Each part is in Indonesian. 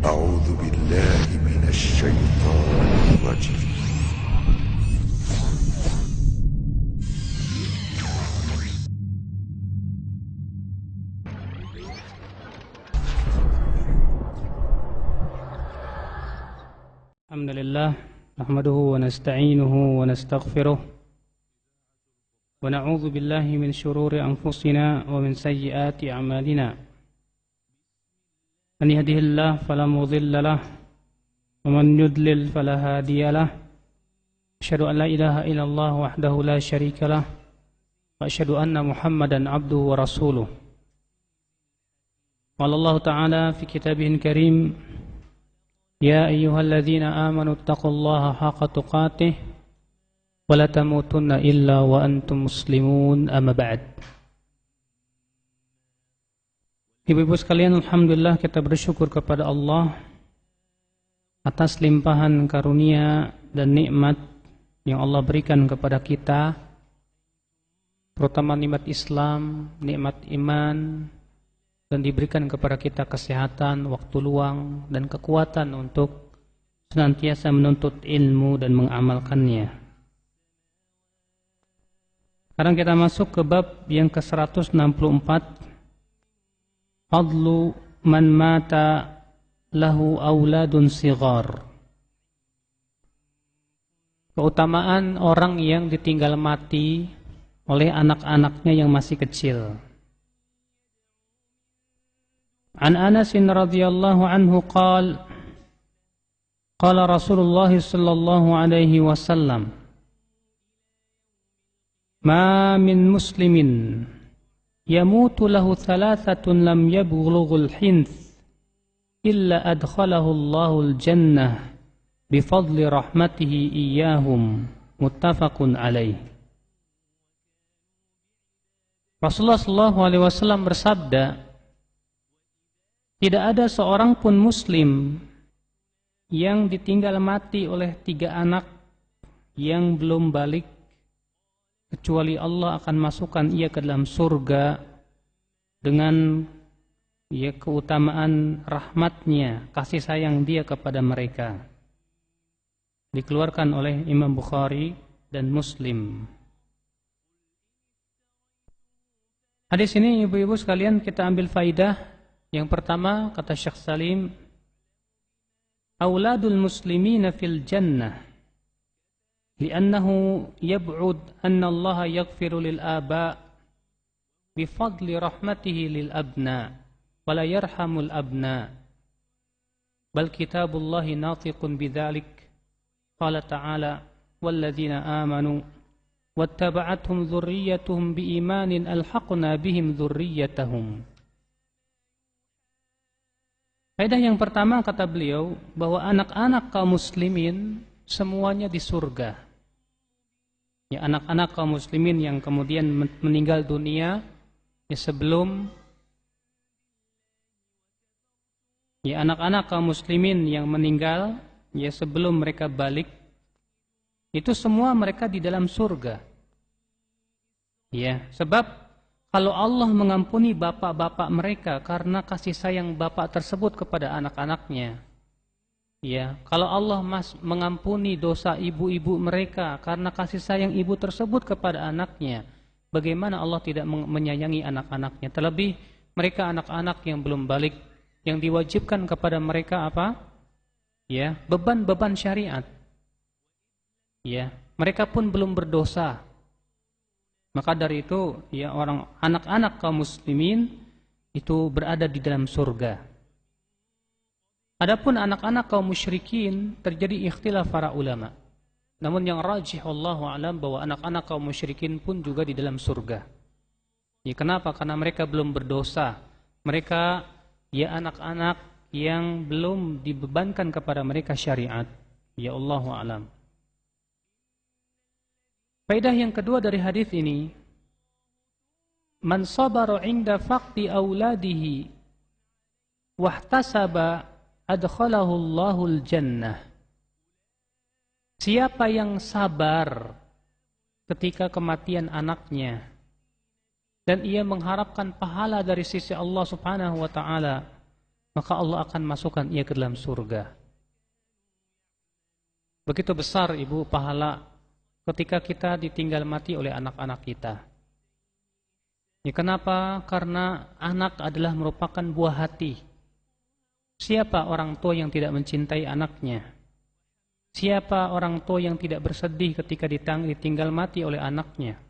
أعوذ بالله من الشيطان الرجيم. الحمد لله نحمده ونستعينه ونستغفره ونعوذ بالله من شرور أنفسنا ومن سيئات أعمالنا من يهده الله فلا مضل له ومن يضلل فلا هادي له أشهد أن لا إله إلا الله وحده لا شريك له وأشهد أن محمدا عبده ورسوله. قال الله تعالى في كتابه الكريم: يا أيها الذين آمنوا اتقوا الله حق تقاته ولا تموتن إلا وأنتم مسلمون. أما بعد. Ibu-ibu sekalian, alhamdulillah kita bersyukur kepada Allah atas limpahan karunia dan nikmat yang Allah berikan kepada kita, terutama nikmat Islam, nikmat iman, dan diberikan kepada kita kesehatan, waktu luang, dan kekuatan untuk senantiasa menuntut ilmu dan mengamalkannya. Sekarang kita masuk ke bab yang ke-164, Fadlu man mata lahu auladun sighar. Keutamaan orang yang ditinggal mati oleh anak-anaknya yang masih kecil. An Anas radhiyallahu anhu qala qala Rasulullah sallallahu alaihi wasallam: Ma min muslimin yamutu lahu thalathatun lam yablughul hinth illa adkhalahu Allahul jannah bifadli rahmatihi iyyahum. Muttafaqun alaih. Rasulullah sallallahu alaihi wasallam bersabda, tidak ada seorang pun muslim yang ditinggal mati oleh 3 anak yang belum balik, kecuali Allah akan masukkan ia ke dalam surga dengan keutamaan rahmatnya, kasih sayang dia kepada mereka. Dikeluarkan oleh Imam Bukhari dan Muslim. Hadis ini, ibu-ibu sekalian, kita ambil faidah. Yang pertama, kata Syekh Salim, auladul muslimina fil jannah li'annahu yab'ud anna Allah yaghfiru lil aba' bifadli rahmatihi lil abna wa la yarhamul abna bal kitabullahi natiqun bidzalik. Qala ta'ala: walladzina amanu wattaba'athum dzurriyyatuhum biimanin alhaqna bihim dzurriyyatahum. Faedah yang pertama, kata beliau, bahwa anak-anak kaum muslimin semuanya di surga. Ya, anak-anak kaum muslimin yang kemudian meninggal dunia sebelum anak-anak kaum muslimin yang meninggal sebelum mereka balik, itu semua mereka di dalam surga. Ya, sebab kalau Allah mengampuni bapak-bapak mereka karena kasih sayang bapak tersebut kepada anak-anaknya, kalau Allah mengampuni dosa ibu-ibu mereka karena kasih sayang ibu tersebut kepada anaknya, bagaimana Allah tidak menyayangi anak-anaknya? Terlebih mereka anak-anak yang belum balik, yang diwajibkan kepada mereka apa? Beban-beban syariat. Mereka pun belum berdosa. Maka dari itu, orang anak-anak kaum muslimin itu berada di dalam surga. Adapun anak-anak kaum musyrikin, terjadi ikhtilaf para ulama. Namun yang rajih wallahu alam bahwa anak-anak kaum musyrikin pun juga di dalam surga. Kenapa? Karena mereka belum berdosa. Mereka anak-anak yang belum dibebankan kepada mereka syariat. Ya Allahu alam. Faedah yang kedua dari hadis ini, man sabara 'inda faqdi auladihi wahtasaba adkhalahu Allahul jannah. Siapa yang sabar ketika kematian anaknya dan ia mengharapkan pahala dari sisi Allah Subhanahu wa taala, maka Allah akan masukkan ia ke dalam surga. Begitu besar Ibu pahala ketika kita ditinggal mati oleh anak-anak kita. Ya, kenapa? Karena anak adalah merupakan buah hati. Siapa orang tua yang tidak mencintai anaknya? Siapa orang tua yang tidak bersedih ketika ditinggal mati oleh anaknya?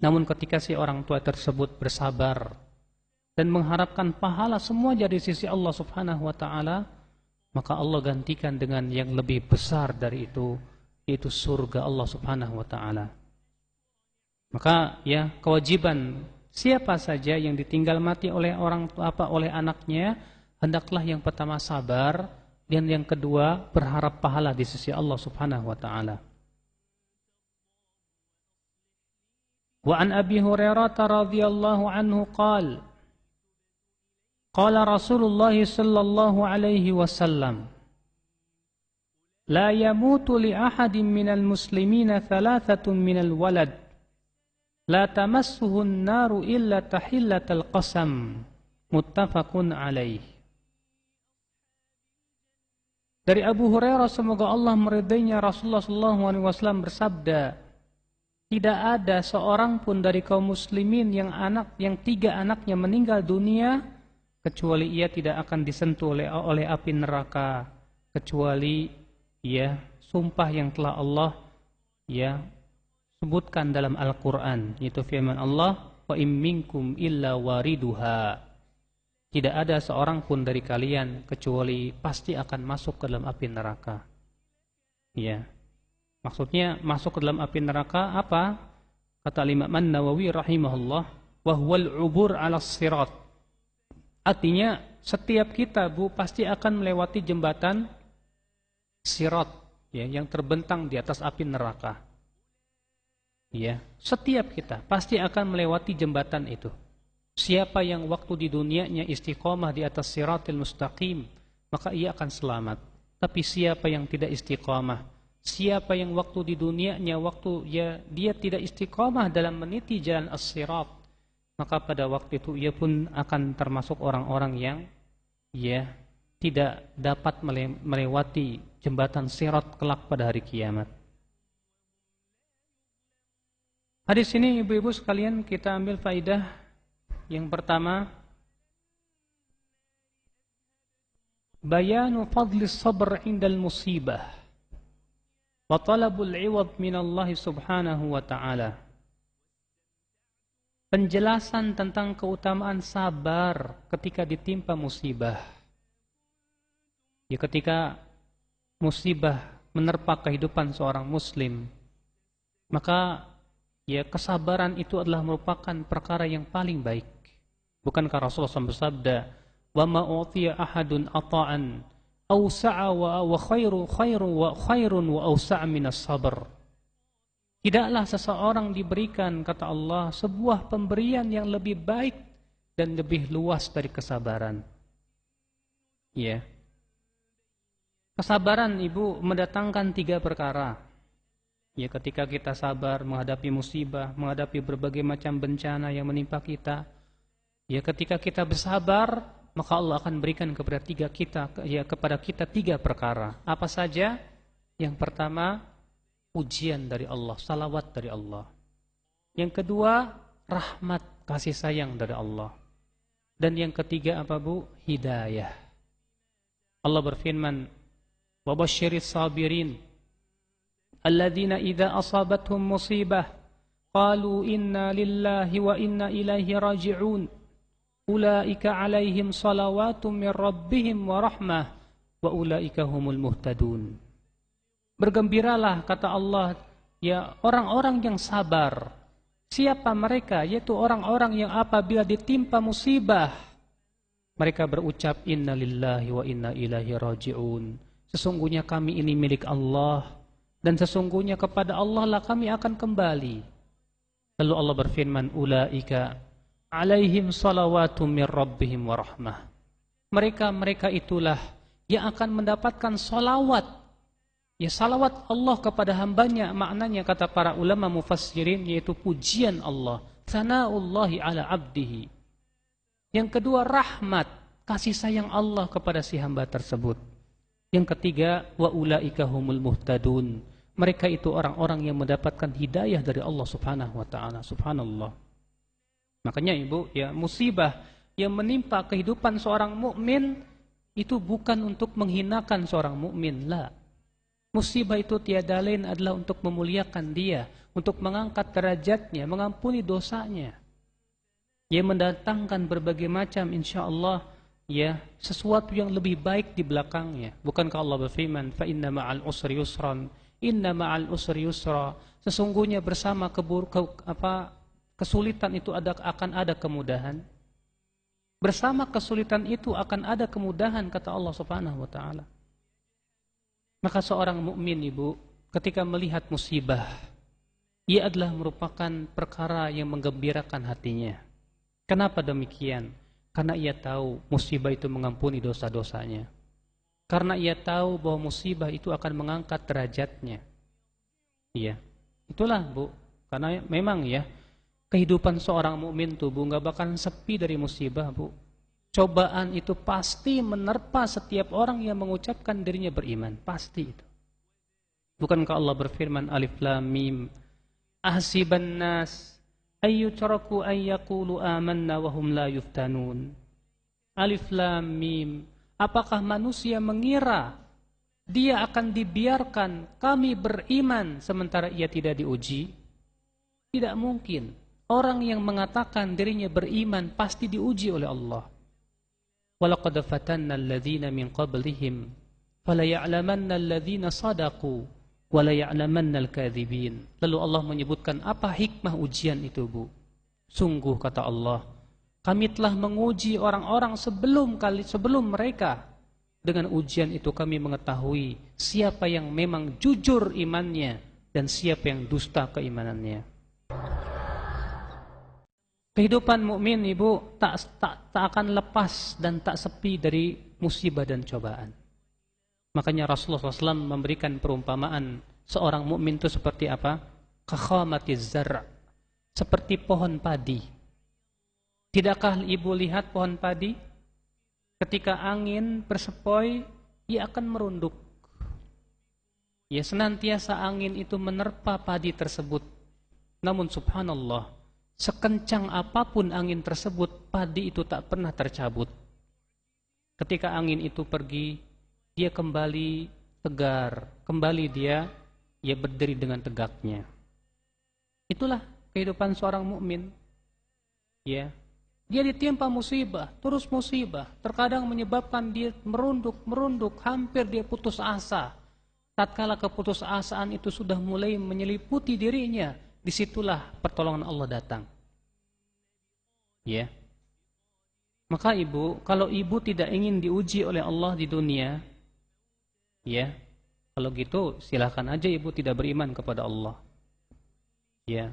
Namun ketika si orang tua tersebut bersabar dan mengharapkan pahala semua dari sisi Allah Subhanahu wa taala, maka Allah gantikan dengan yang lebih besar dari itu, yaitu surga Allah Subhanahu wa taala. Maka ya, kewajiban siapa saja yang ditinggal mati oleh oleh anaknya, hendaklah yang pertama sabar, dan yang kedua berharap pahala di sisi Allah Subhanahu wa taala. Wa an Abi Hurairah radhiyallahu anhu qala qala Rasulullah sallallahu alaihi wasallam la yamutu li ahadin minal muslimina thalathatun minal walad la tamassuhun naru illa tahillatal qasam, muttafaqun alaih. Dari Abu Hurairah, semoga Allah meridainya, Rasulullah SAW bersabda, tidak ada seorang pun dari kaum muslimin yang 3 anaknya meninggal dunia kecuali ia tidak akan disentuh oleh api neraka, kecuali ya sumpah yang telah Allah ya sebutkan dalam Al-Quran, yaitu firman Allah, wa im minkum illa wariduha. Tidak ada seorang pun dari kalian kecuali pasti akan masuk ke dalam api neraka. Ya. Maksudnya masuk ke dalam api neraka apa? Kata Imam An-Nawawi rahimahullah, wa huwal ubur 'ala sirat. Artinya setiap kita pasti akan melewati jembatan sirat ya yang terbentang di atas api neraka. Ya, setiap kita pasti akan melewati jembatan itu. Siapa yang waktu di dunianya istiqomah di atas siratil mustaqim, maka ia akan selamat. Tapi siapa yang tidak istiqomah, siapa yang waktu di dunianya dia tidak istiqomah dalam meniti jalan as-sirat, maka pada waktu itu ia pun akan termasuk orang-orang yang ya tidak dapat melewati jembatan sirat kelak pada hari kiamat. Hadis ini ibu-ibu sekalian kita ambil faidah yang pertama, bayanu fadlis sabr indal musibah wa talabul iwad minallahi subhanahu wa ta'ala. Penjelasan tentang keutamaan sabar ketika ditimpa musibah. Ya, ketika musibah menerpa kehidupan seorang muslim, maka ya kesabaran itu adalah merupakan perkara yang paling baik. Bukankah Rasulullah SAW bersabda, wa ma utiya ahadun ata'an awsa'a wa khairun wa awsa'a minas sabr. Tidaklah seseorang diberikan, kata Allah, sebuah pemberian yang lebih baik dan lebih luas dari kesabaran. Ya. Kesabaran ibu mendatangkan 3 perkara. Ya, ketika kita sabar menghadapi musibah, menghadapi berbagai macam bencana yang menimpa kita, ya ketika kita bersabar, maka Allah akan berikan kepada kita 3 perkara. Apa saja? Yang pertama, pujian dari Allah, salawat dari Allah. Yang kedua, rahmat, kasih sayang dari Allah. Dan yang ketiga apa Bu? Hidayah. Allah berfirman, wa basyiris sabirin alladzina idza asabatuhum musibah qalu inna lillahi wa inna ilaihi raji'un ulaika alaihim salawatum min rabbihim wa rahmah wa ulaika humul muhtadun. Bergembiralah, kata Allah, ya orang-orang yang sabar. Siapa mereka? Yaitu orang-orang yang apabila ditimpa musibah mereka berucap inna lillahi wa inna ilaihi raji'un. Sesungguhnya kami ini milik Allah dan sesungguhnya kepada Allah lah kami akan kembali. Lalu Allah berfirman, ulaika alaihim salawatum min rabbihim wa rahmah. Mereka itulah yang akan mendapatkan salawat. Ya, salawat Allah kepada hambanya, maknanya kata para ulama mufassirin yaitu pujian Allah, sanaullahi ala abdihi. Yang kedua, rahmat, kasih sayang Allah kepada si hamba tersebut. Yang ketiga, wa ulaika humul muhtadun. Mereka itu orang-orang yang mendapatkan hidayah dari Allah Subhanahu wa taala. Subhanallah. Makanya Ibu, ya, musibah yang menimpa kehidupan seorang mukmin itu bukan untuk menghinakan seorang mukmin, la. Musibah itu tiada lain adalah untuk memuliakan dia, untuk mengangkat derajatnya, mengampuni dosanya. Yang mendatangkan berbagai macam insyaallah, ya, sesuatu yang lebih baik di belakangnya. Bukankah Allah berfirman, fa inna ma'al usri yusran, inna ma'al usri yusra. Sesungguhnya bersama kesulitan itu akan ada kemudahan. Bersama kesulitan itu akan ada kemudahan, kata Allah Subhanahu wa taala. Maka seorang mukmin, Ibu, ketika melihat musibah, ia adalah merupakan perkara yang menggembirakan hatinya. Kenapa demikian? Karena ia tahu musibah itu mengampuni dosa-dosanya. Karena ia tahu bahwa musibah itu akan mengangkat derajatnya. Iya. Itulah, Bu. Karena memang ya, kehidupan seorang mukmin tuh, Bu, nggak bakalan sepi dari musibah, Bu. Cobaan itu pasti menerpa setiap orang yang mengucapkan dirinya beriman, pasti itu. Bukankah Allah berfirman, Alif Lam Mim, ahsiban nas ayyutraku ayyaqulu amanna wa hum la yuftanun. Alif Lam Mim, apakah manusia mengira dia akan dibiarkan kami beriman sementara ia tidak diuji? Tidak mungkin. Orang yang mengatakan dirinya beriman pasti diuji oleh Allah. Walaqad fatanna alladhina min qablihim falaya'lamanna alladhina sadaqu walaya'lamanna al-kadhibin. Lalu Allah menyebutkan apa hikmah ujian itu, Bu? Sungguh, kata Allah, kami telah menguji orang-orang sebelum mereka. Dengan ujian itu kami mengetahui siapa yang memang jujur imannya dan siapa yang dusta keimanannya. Kehidupan mukmin, Ibu, tak akan lepas dan tak sepi dari musibah dan cobaan. Makanya Rasulullah SAW memberikan perumpamaan seorang mukmin itu seperti apa? Kakhamatiz zar', seperti pohon padi. Tidakkah Ibu lihat pohon padi? Ketika angin bersepoi, ia akan merunduk. Ya, senantiasa angin itu menerpa padi tersebut. Namun subhanallah, sekencang apapun angin tersebut, padi itu tak pernah tercabut. Ketika angin itu pergi, dia kembali tegar, kembali dia berdiri dengan tegaknya. Itulah kehidupan seorang mukmin. Ya, dia ditimpa musibah, terus musibah, terkadang menyebabkan dia merunduk, hampir dia putus asa. Tatkala keputusasaan itu sudah mulai menyeliputi dirinya, disitulah pertolongan Allah datang. Ya. Maka Ibu, kalau Ibu tidak ingin diuji oleh Allah di dunia, ya, kalau gitu silakan aja Ibu tidak beriman kepada Allah. Ya.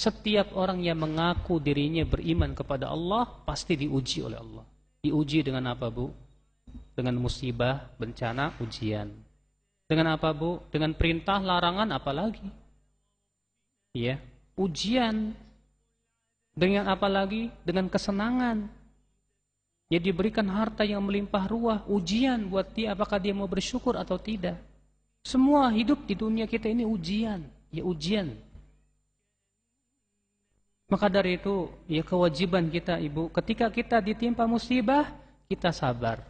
Setiap orang yang mengaku dirinya beriman kepada Allah pasti diuji oleh Allah. Diuji dengan apa, Bu? Dengan musibah, bencana, ujian. Dengan apa, Bu? Dengan perintah, larangan, apalagi? Ya, ujian. Dengan apa lagi? Dengan kesenangan. Ya, diberikan harta yang melimpah ruah, ujian buat dia apakah dia mau bersyukur atau tidak. Semua hidup di dunia kita ini ujian, ya ujian. Maka dari itu, ya kewajiban kita, Ibu, ketika kita ditimpa musibah, kita sabar.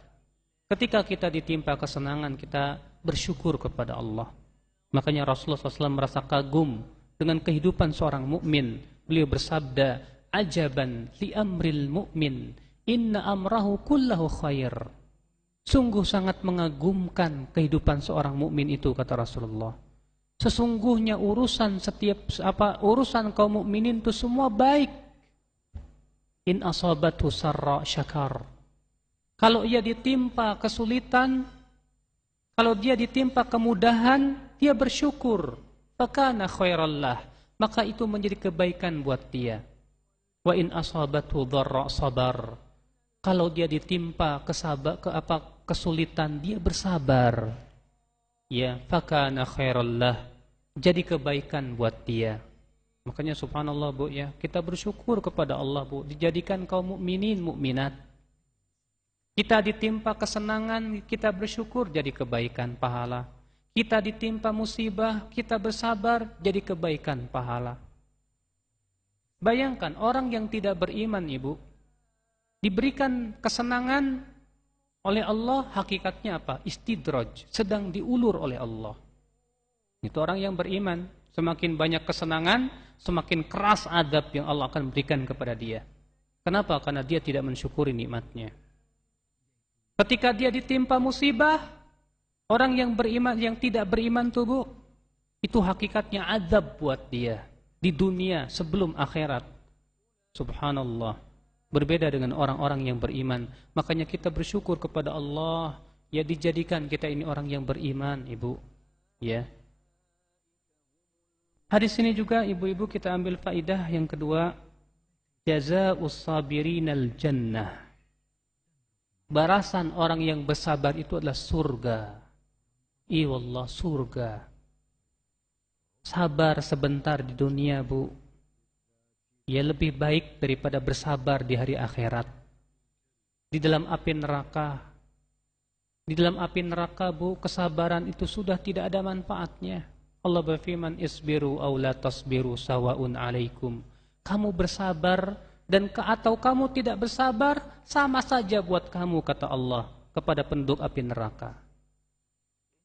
Ketika kita ditimpa kesenangan, kita bersyukur kepada Allah. Makanya Rasulullah SAW merasa kagum dengan kehidupan seorang mukmin. Beliau bersabda, ajaban li amril mu'min, inna amrahu kullahu khair. Sungguh sangat mengagumkan kehidupan seorang mukmin itu, kata Rasulullah. Sesungguhnya urusan kaum mukminin itu semua baik. In asabathu sarra syakar. Kalau ia ditimpa kesulitan, kalau dia ditimpa kemudahan, dia bersyukur. Fakana khairallah, maka itu menjadi kebaikan buat dia. Wa in asabathu dharra sabar. Kalau dia ditimpa kesulitan, dia bersabar. Ya, fakana khairallah, jadi kebaikan buat dia. Makanya subhanallah, Bu, ya, kita bersyukur kepada Allah, Bu, dijadikan kaum mukminin mukminat. Kita ditimpa kesenangan, kita bersyukur jadi kebaikan pahala. Kita ditimpa musibah, kita bersabar jadi kebaikan pahala. Bayangkan orang yang tidak beriman, Ibu, diberikan kesenangan oleh Allah, hakikatnya apa? Istidraj, sedang diulur oleh Allah. Itu orang yang beriman. Semakin banyak kesenangan, semakin keras azab yang Allah akan berikan kepada dia. Kenapa? Karena dia tidak mensyukuri nikmatnya. Ketika dia ditimpa musibah, orang yang beriman, yang tidak beriman tubuh, itu hakikatnya azab buat dia di dunia sebelum akhirat. Subhanallah. Berbeda dengan orang-orang yang beriman. Makanya kita bersyukur kepada Allah, ya dijadikan kita ini orang yang beriman, Ibu. Ya. Hadis ini juga ibu-ibu kita ambil faidah yang kedua, jazaa'us sabirinal jannah. Balasan orang yang bersabar itu adalah surga. Wallah, surga. Sabar sebentar di dunia, Bu, ya lebih baik daripada bersabar di hari akhirat. Di dalam api neraka. Di dalam api neraka, Bu, kesabaran itu sudah tidak ada manfaatnya. Allah berfirman, isbiru aw la tasbiru sawaun alaikum. Kamu bersabar dan atau kamu tidak bersabar, sama saja buat kamu, kata Allah kepada penduduk api neraka.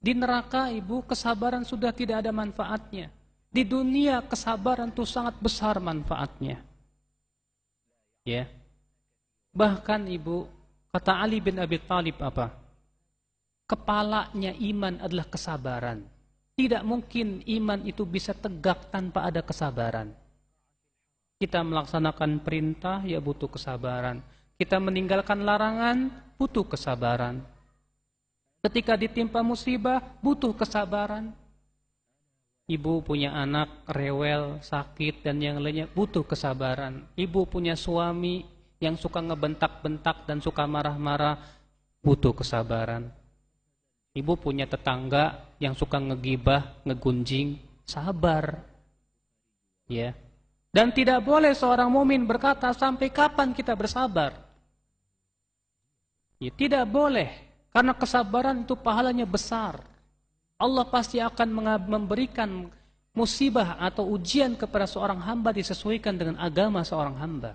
Di neraka, Ibu, kesabaran sudah tidak ada manfaatnya. Di dunia kesabaran itu sangat besar manfaatnya. Ya. Bahkan, Ibu, kata Ali bin Abi Thalib apa? Kepalanya iman adalah kesabaran. Tidak mungkin iman itu bisa tegak tanpa ada kesabaran. Kita melaksanakan perintah, ya butuh kesabaran. Kita meninggalkan larangan, butuh kesabaran. Ketika ditimpa musibah, butuh kesabaran. Ibu punya anak rewel, sakit, dan yang lainnya, butuh kesabaran. Ibu punya suami yang suka ngebentak-bentak dan suka marah-marah, butuh kesabaran. Ibu punya tetangga yang suka ngegibah, ngegunjing, sabar. Ya. Dan tidak boleh seorang mumin berkata, sampai kapan kita bersabar? Ya, tidak boleh, karena kesabaran itu pahalanya besar. Allah pasti akan memberikan musibah atau ujian kepada seorang hamba disesuaikan dengan agama seorang hamba.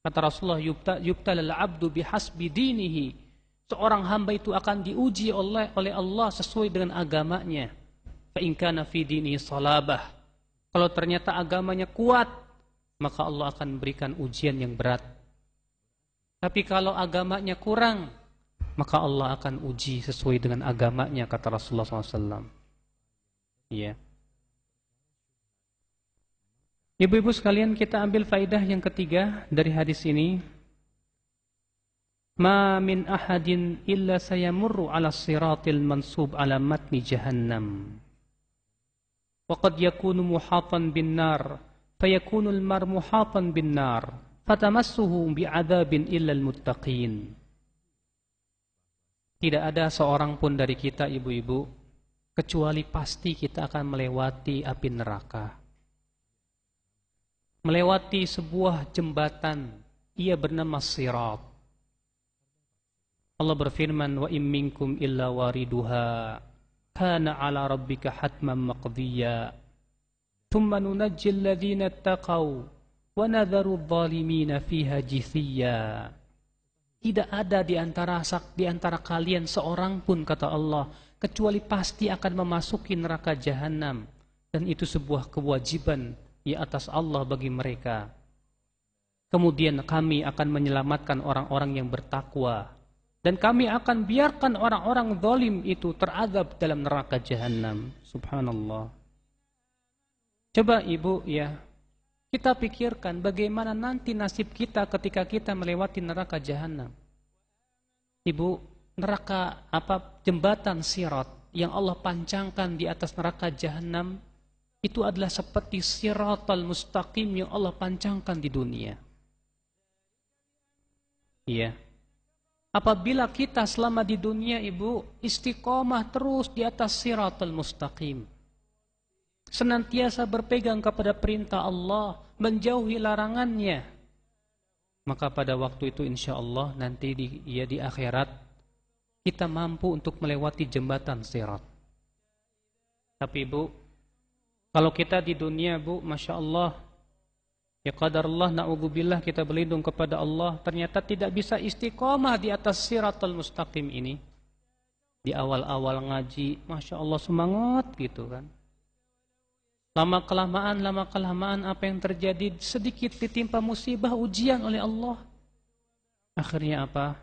Kata Rasulullah, yubtalal abdu bihasbi dinihi. Seorang hamba itu akan diuji oleh Allah sesuai dengan agamanya. Fa in kana fi dinihi salabah. Kalau ternyata agamanya kuat, maka Allah akan berikan ujian yang berat. Tapi kalau agamanya kurang, maka Allah akan uji sesuai dengan agamanya, kata Rasulullah SAW. Ya. Ibu-ibu sekalian, kita ambil faidah yang ketiga dari hadis ini. Ma min ahadin illa sayamurru ala siratil mansub ala matni jahannam. Wa qad yakunu muhatan bin nar, fayakunu al-mar muhatan bin nar, fatamassuhu bi'adzabin illa al-muttaqin. Tidak ada seorang pun dari kita, ibu-ibu, kecuali pasti kita akan melewati api neraka. Melewati sebuah jembatan, ia bernama sirat. Allah berfirman, wa in minkum illa wariduha kana ala rabbika hatman maqdiya thumma nunajjil ladzina taqaw wa nadharu adh-dhalimina fiha jithiya. Tidak ada di antara kalian seorang pun, kata Allah, kecuali pasti akan memasuki neraka jahanam, dan itu sebuah kewajiban di atas Allah bagi mereka. Kemudian kami akan menyelamatkan orang-orang yang bertakwa, dan kami akan biarkan orang-orang zalim itu terazab dalam neraka jahanam. Subhanallah. Coba ibu, ya, kita pikirkan bagaimana nanti nasib kita ketika kita melewati neraka jahanam. Ibu, neraka jembatan sirat yang Allah pancangkan di atas neraka jahanam itu adalah seperti siratal mustaqim yang Allah pancangkan di dunia. Iya. Apabila kita selama di dunia, ibu, istiqomah terus di atas siratal mustaqim, senantiasa berpegang kepada perintah Allah, menjauhi larangannya, maka pada waktu itu insya Allah nanti di akhirat kita mampu untuk melewati jembatan sirat. Tapi Bu, kalau kita di dunia Bu, Masya Allah, ya qadarullah, na'udzubillah, kita berlindung kepada Allah, ternyata tidak bisa istiqomah di atas siratal mustaqim ini. Di awal-awal ngaji, Masya Allah semangat gitu kan. Lama-kelamaan apa yang terjadi, sedikit ditimpa musibah, ujian oleh Allah. Akhirnya apa?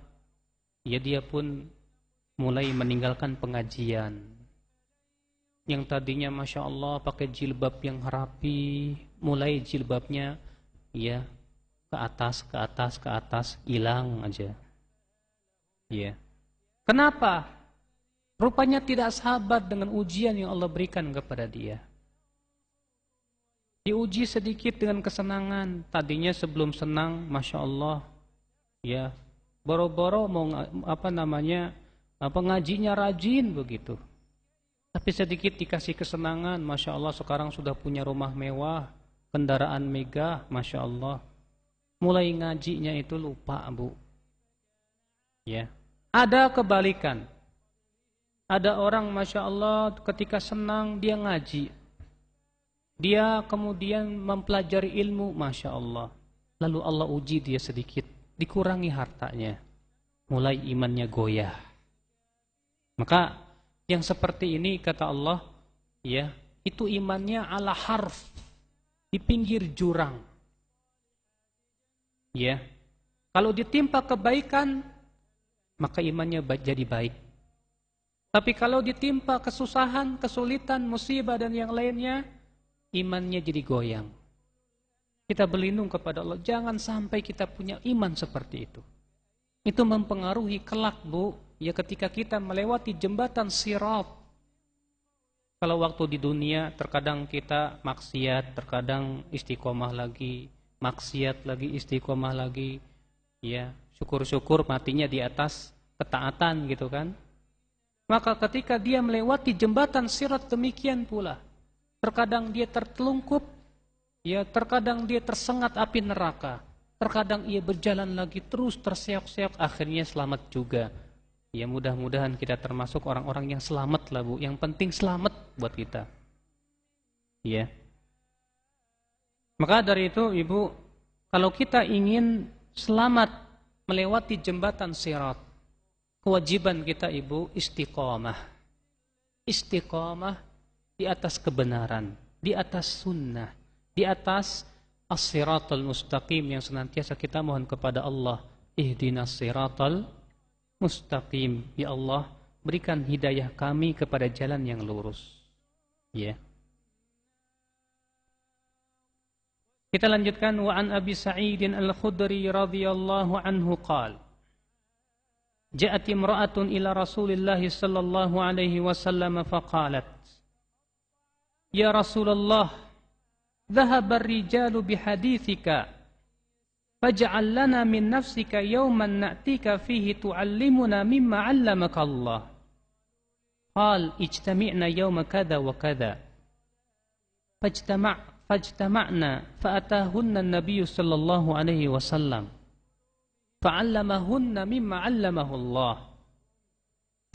Ya dia pun mulai meninggalkan pengajian. Yang tadinya Masya Allah pakai jilbab yang rapi, mulai jilbabnya ya ke atas, hilang aja. Ya. Kenapa? Rupanya tidak sabar dengan ujian yang Allah berikan kepada dia. Diuji sedikit dengan kesenangan. Tadinya sebelum senang, Masya Allah, ya, boro-boro mau ngajinya rajin begitu. Tapi sedikit dikasih kesenangan, Masya Allah, sekarang sudah punya rumah mewah, kendaraan megah, Masya Allah. Mulai ngajinya itu lupa, Bu. Ya, ada kebalikan. Ada orang, Masya Allah, ketika senang dia ngaji. Dia kemudian mempelajari ilmu, Masya Allah. Lalu Allah uji dia sedikit, dikurangi hartanya. Mulai imannya goyah. Maka yang seperti ini kata Allah, ya, itu imannya ala harf, di pinggir jurang. Ya. Kalau ditimpa kebaikan, maka imannya jadi baik. Tapi kalau ditimpa kesusahan, kesulitan, musibah dan yang lainnya, imannya jadi goyang. Kita berlindung kepada Allah, jangan sampai kita punya iman seperti itu. Itu mempengaruhi kelak, Bu, ya ketika kita melewati jembatan sirat. Kalau waktu di dunia terkadang kita maksiat, terkadang istiqomah lagi, maksiat lagi, istiqomah lagi, ya syukur-syukur matinya di atas ketaatan gitu kan. Maka ketika dia melewati jembatan sirat demikian pula. Terkadang dia tertelungkup, ya terkadang dia tersengat api neraka. Terkadang ia berjalan lagi terus terseok-seok, akhirnya selamat juga. Ya mudah-mudahan kita termasuk orang-orang yang selamat lah, Bu. Yang penting selamat buat kita. Ya. Maka dari itu, Ibu, kalau kita ingin selamat melewati jembatan sirat, kewajiban kita, Ibu, istiqomah. Istiqomah di atas kebenaran, di atas sunnah, di atas as-siratal mustaqim yang senantiasa kita mohon kepada Allah, ihdinas siratal mustaqim. Ya Allah, berikan hidayah kami kepada jalan yang lurus. Ya. Kita lanjutkan, wa an Abi Sa'idin Al-Khudri radhiyallahu anhu qala, ja'at imra'atun ila Rasulillah sallallahu alaihi wasallam faqalat, ya Rasulullah, dhahaba ar-rijalu bihadithika faj'al lana min nafsika yawman na'tika fihi tu'allimuna mimma 'allamaka Allah. Qal ijtami'na yawma kadha wa kadha. Fajtama'na fa'atahunna an-nabiy sallallahu alaihi wasallam fa'allamahunna mimma 'allamahu Allah.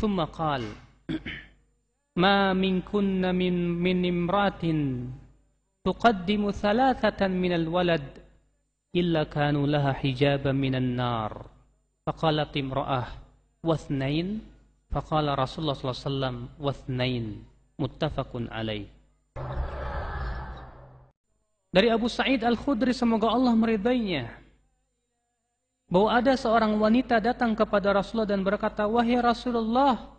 Thumma qala ما منكن من امرأة تقدم ثلاثة من الولد إلا كانوا لها حجابا من النار. فقالت امرأة واثنين؟ فقال رسول الله صلى الله عليه وسلم واثنين. متفق عليه. Dari Abu Sa'id Al-Khudri, semoga Allah meridainya, bahwa ada seorang wanita datang kepada Rasulullah dan berkata, wahai Rasulullah,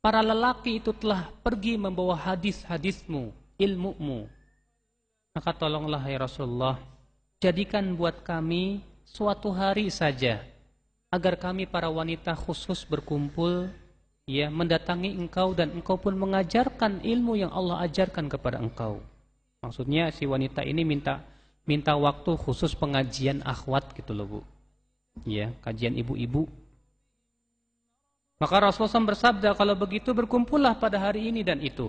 para lelaki itu telah pergi membawa hadis-hadismu, ilmumu. Maka tolonglah ya Rasulullah, jadikan buat kami suatu hari saja, agar kami para wanita khusus berkumpul, ya, mendatangi engkau dan engkau pun mengajarkan ilmu yang Allah ajarkan kepada engkau. Maksudnya si wanita ini minta waktu khusus pengajian akhwat gitu loh, Bu. Ya, kajian ibu-ibu. Maka Rasulullah SAW bersabda, kalau begitu berkumpullah pada hari ini dan itu.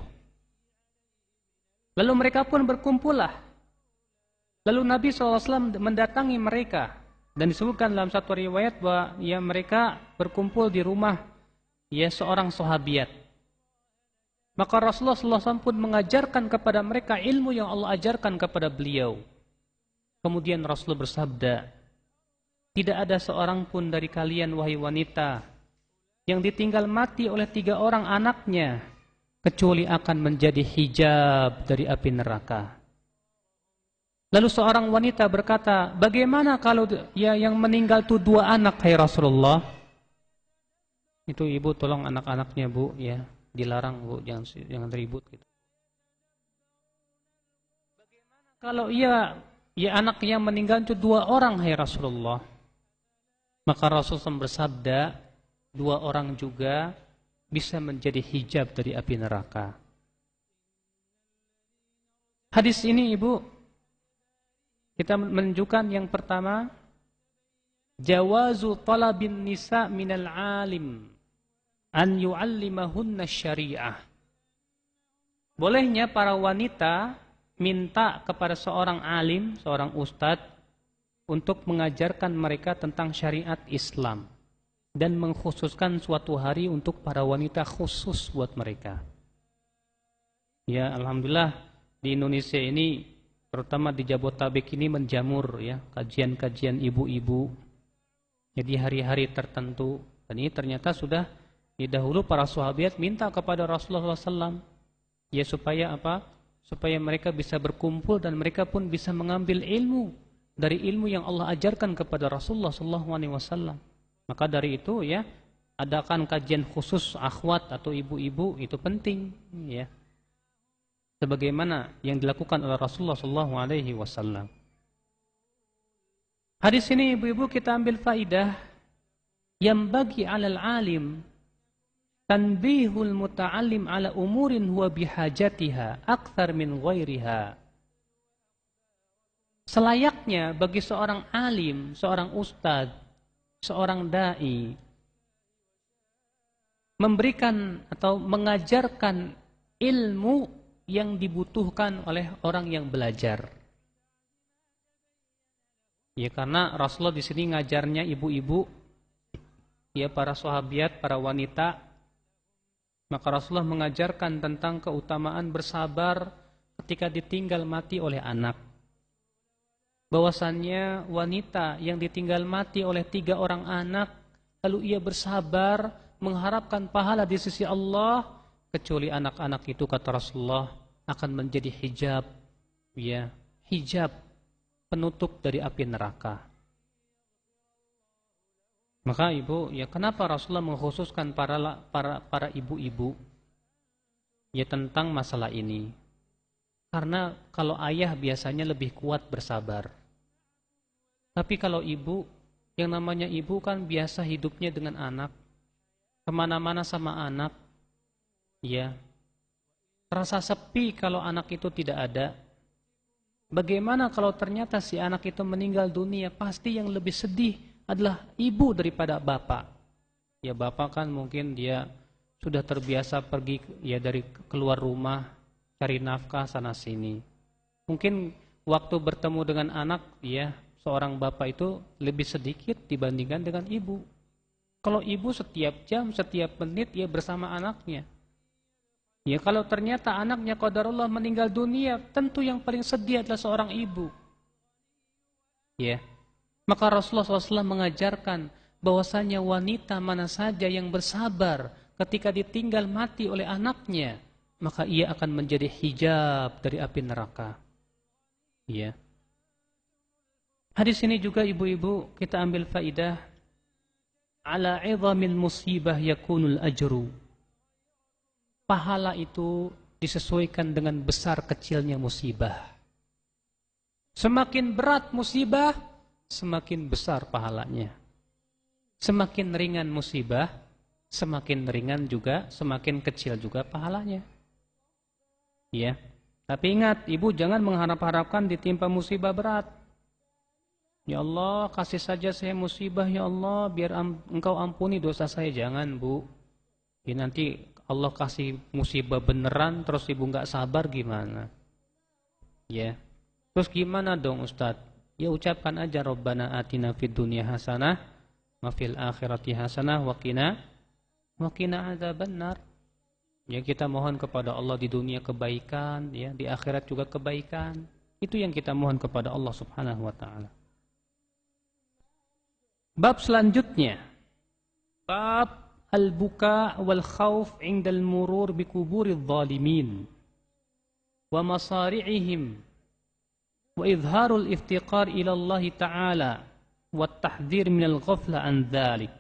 Lalu mereka pun berkumpullah. Lalu Nabi SAW mendatangi mereka Dan disebutkan dalam satu riwayat bahwa ya mereka berkumpul di rumah ya seorang sahabiat. Maka Rasulullah SAW pun mengajarkan kepada mereka ilmu yang Allah ajarkan kepada beliau. Kemudian Rasulullah bersabda, tidak ada seorang pun dari kalian wahai wanita yang ditinggal mati oleh 3 orang anaknya kecuali akan menjadi hijab dari api neraka. Lalu seorang wanita berkata, bagaimana kalau ya yang meninggal itu 2 anak, hai Rasulullah? Itu ibu tolong anak-anaknya bu, ya dilarang bu, jangan ribut gitu. Bagaimana kalau ya anak yang meninggal itu 2 orang, hai Rasulullah? Maka Rasulullah bersabda, 2 orang juga bisa menjadi hijab dari api neraka. Hadis ini ibu, kita menunjukkan yang pertama, jawazu talabin nisa minal alim an yu'allimahunna syariah. Bolehnya para wanita minta kepada seorang alim, seorang ustadz, untuk mengajarkan mereka tentang syariat Islam dan mengkhususkan suatu hari untuk para wanita khusus buat mereka. Ya, alhamdulillah di Indonesia ini, terutama di Jabotabek ini menjamur ya kajian-kajian ibu-ibu. Jadi hari-hari tertentu, dan ini ternyata sudah dahulu para sahabat minta kepada Rasulullah SAW ya supaya apa? Supaya mereka bisa berkumpul dan mereka pun bisa mengambil ilmu dari ilmu yang Allah ajarkan kepada Rasulullah SAW. Maka dari itu ya adakan kajian khusus akhwat atau ibu-ibu itu penting ya. Sebagaimana yang dilakukan oleh Rasulullah SAW. Hadis ini ibu-ibu kita ambil faidah yang bagi alal alim tanbihul muta'allim ala umurin huwa bihajatiha akthar min ghairiha. Selayaknya bagi seorang alim, seorang ustadz, seorang dai memberikan atau mengajarkan ilmu yang dibutuhkan oleh orang yang belajar. Ya karena Rasulullah di sini ngajarnya ibu-ibu, ya para sahabiat, para wanita. Maka Rasulullah mengajarkan tentang keutamaan bersabar ketika ditinggal mati oleh anak. Bahwasannya wanita yang ditinggal mati oleh 3 orang anak, lalu ia bersabar mengharapkan pahala di sisi Allah, kecuali anak-anak itu kata Rasulullah akan menjadi hijab, ya hijab penutup dari api neraka. Maka ibu, ya kenapa Rasulullah mengkhususkan para ibu-ibu ya tentang masalah ini? Karena kalau ayah biasanya lebih kuat bersabar. Tapi kalau ibu, yang namanya ibu kan biasa hidupnya dengan anak, kemana-mana sama anak, ya terasa sepi kalau anak itu tidak ada. Bagaimana kalau ternyata si anak itu meninggal dunia? Pasti yang lebih sedih adalah ibu daripada bapak. Ya bapak kan mungkin dia sudah terbiasa pergi ya dari keluar rumah, cari nafkah sana sini. Mungkin waktu bertemu dengan anak, ya seorang bapak itu lebih sedikit dibandingkan dengan ibu. Kalau ibu setiap jam, setiap menit ya bersama anaknya. Ya kalau ternyata anaknya qadarullah meninggal dunia, tentu yang paling sedih adalah seorang ibu. Ya, maka Rasulullah SAW mengajarkan bahwasanya wanita mana saja yang bersabar ketika ditinggal mati oleh anaknya, maka ia akan menjadi hijab dari api neraka. Ya. Hadis ini juga ibu-ibu kita ambil faidah ala 'idhamil musibah yakunul ajru. Pahala itu disesuaikan dengan besar kecilnya musibah. Semakin berat musibah, semakin besar pahalanya. Semakin ringan musibah, semakin ringan juga, semakin kecil juga pahalanya. Ya. Tapi ingat, ibu jangan mengharap-harapkan ditimpa musibah berat. Ya Allah, kasih saja saya musibah ya Allah, biar engkau ampuni dosa saya. Jangan bu. Ya, nanti Allah kasih musibah beneran, terus ibu nggak sabar gimana? Ya. Terus gimana dong Ustadz? ya ucapkan aja Rabbana atina fid dunya hasanah wa fil akhirati hasanah wa qina adzabannar. Ya, kita mohon kepada Allah di dunia kebaikan, ya, di akhirat juga kebaikan. Itu yang kita mohon kepada Allah Subhanahu wa taala. Bab selanjutnya, bab al-buka wal khauf 'inda al-murur bi kuburil zalimin wa masari'ihim wa izharul iftiqar ila Allah taala wa tahdhir min al-ghafla an dzalik.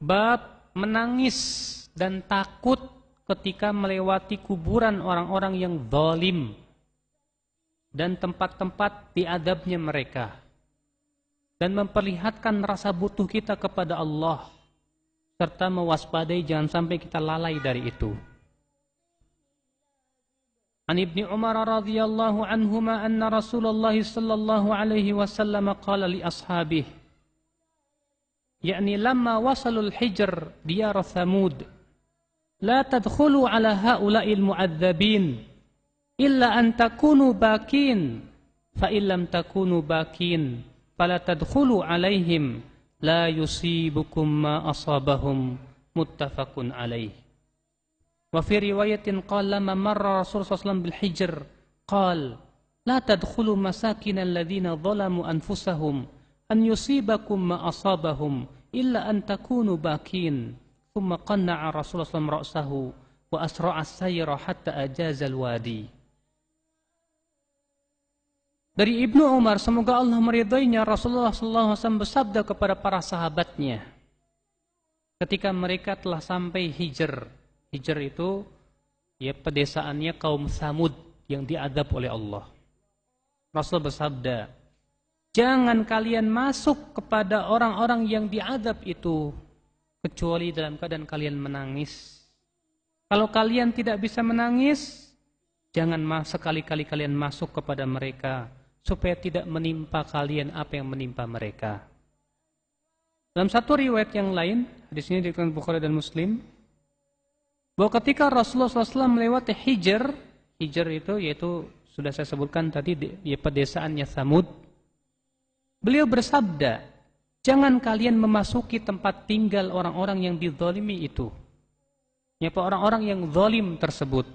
Bab menangis dan takut ketika melewati kuburan orang-orang yang zalim dan tempat-tempat diadabnya mereka, dan memperlihatkan rasa butuh kita kepada Allah serta mewaspadai jangan sampai kita lalai dari itu. An Ibni Umar radhiyallahu anhuma anna Rasulullah sallallahu alaihi wasallam qala li ashabihi, yakni lamma wasalul hijr diyar Thamud, la tadkhulu ala haula'il mu'adzabin illa an takunu bakin, fa illam takunu bakin fala tadkhulu alaihim la yusibukum ma asabahum, muttafaqun alaih. Wa fi riwayatin qala ma marra Rasulullah sallallahu alaihi wasallam bil hijr qala la tadkhulu masakin alladhina zalamu anfusahum an yusibakum ma asabahum illa an takunu bakin. Thumma qanna'a Rasulullah sallallahu alaihi wasallam ra'sahu wa asra'a as-sayra hatta ajaza al-wadi. Dari Ibnu Umar, semoga Allah meridainya, Rasulullah sallallahu alaihi wasallam bersabda kepada para sahabatnya ketika mereka telah sampai Hijr. Hijr itu ya pedesaannya kaum Tsamud yang diadab oleh Allah. Rasul bersabda, jangan kalian masuk kepada orang-orang yang diadab itu kecuali dalam keadaan kalian menangis. Kalau kalian tidak bisa menangis, jangan sekali-kali kalian masuk kepada mereka, supaya tidak menimpa kalian apa yang menimpa mereka. Dalam satu riwayat yang lain, hadis ini diriwayatkan Bukhari dan Muslim, bahwa ketika Rasulullah SAW melewati Hijr itu yaitu sudah saya sebutkan tadi, ya pedesaannya Tsamud, beliau bersabda, jangan kalian memasuki tempat tinggal orang-orang yang dizalimi itu, yaitu orang-orang yang zalim tersebut,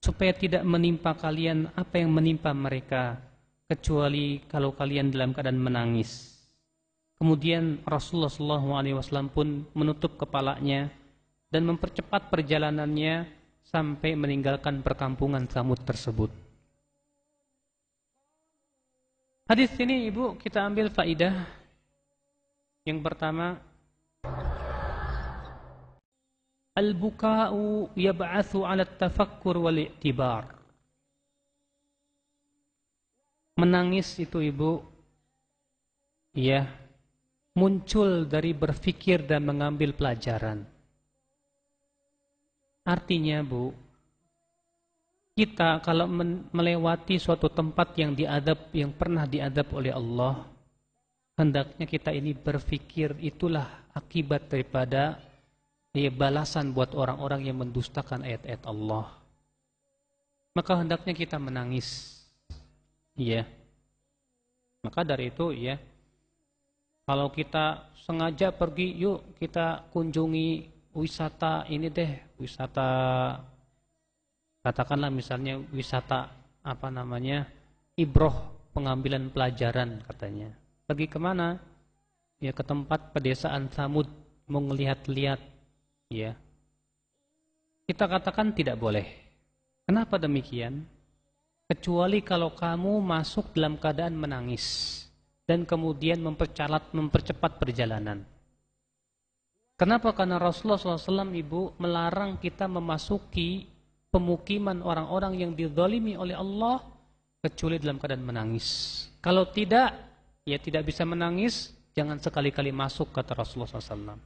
supaya tidak menimpa kalian apa yang menimpa mereka, kecuali kalau kalian dalam keadaan menangis. Kemudian Rasulullah SAW pun menutup kepalanya dan mempercepat perjalanannya sampai meninggalkan perkampungan Tsamud tersebut. Hadis ini Ibu kita ambil faidah. Yang pertama, al-buka'u yab'atsu 'ala at-tafakkur wal i'tibar. Menangis itu Ibu, ya, muncul dari berpikir dan mengambil pelajaran. Artinya Bu, kita kalau melewati suatu tempat yang diadab, yang pernah diadab oleh Allah, hendaknya kita ini berpikir itulah akibat daripada balasan buat orang-orang yang mendustakan ayat-ayat Allah. Maka hendaknya kita menangis. Iya. Maka dari itu ya, kalau kita sengaja pergi, yuk kita kunjungi wisata ini deh, wisata katakanlah misalnya wisata ibroh, pengambilan pelajaran katanya. Pergi kemana? Ya ke tempat pedesaan Tsamud, mau ngelihat-lihat. Ya, kita katakan tidak boleh. Kenapa demikian? Kecuali kalau kamu masuk dalam keadaan menangis dan kemudian mempercepat perjalanan. Kenapa? Karena Rasulullah SAW Ibu melarang kita memasuki pemukiman orang-orang yang dizalimi oleh Allah kecuali dalam keadaan menangis. Kalau tidak, ya tidak bisa menangis, jangan sekali-kali masuk, kata Rasulullah SAW.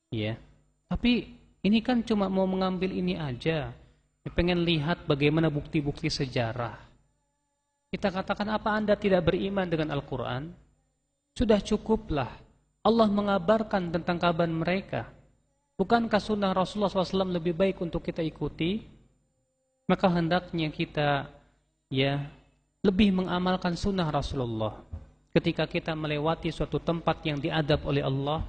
Ya, tapi ini kan cuma mau mengambil ini aja. Pengen lihat bagaimana bukti-bukti sejarah. Kita katakan, apa Anda tidak beriman dengan Al-Quran? Sudah cukuplah. Allah mengabarkan tentang kabar mereka. Bukankah sunnah Rasulullah SAW lebih baik untuk kita ikuti? Maka hendaknya kita ya lebih mengamalkan sunnah Rasulullah. Ketika kita melewati suatu tempat yang diadab oleh Allah,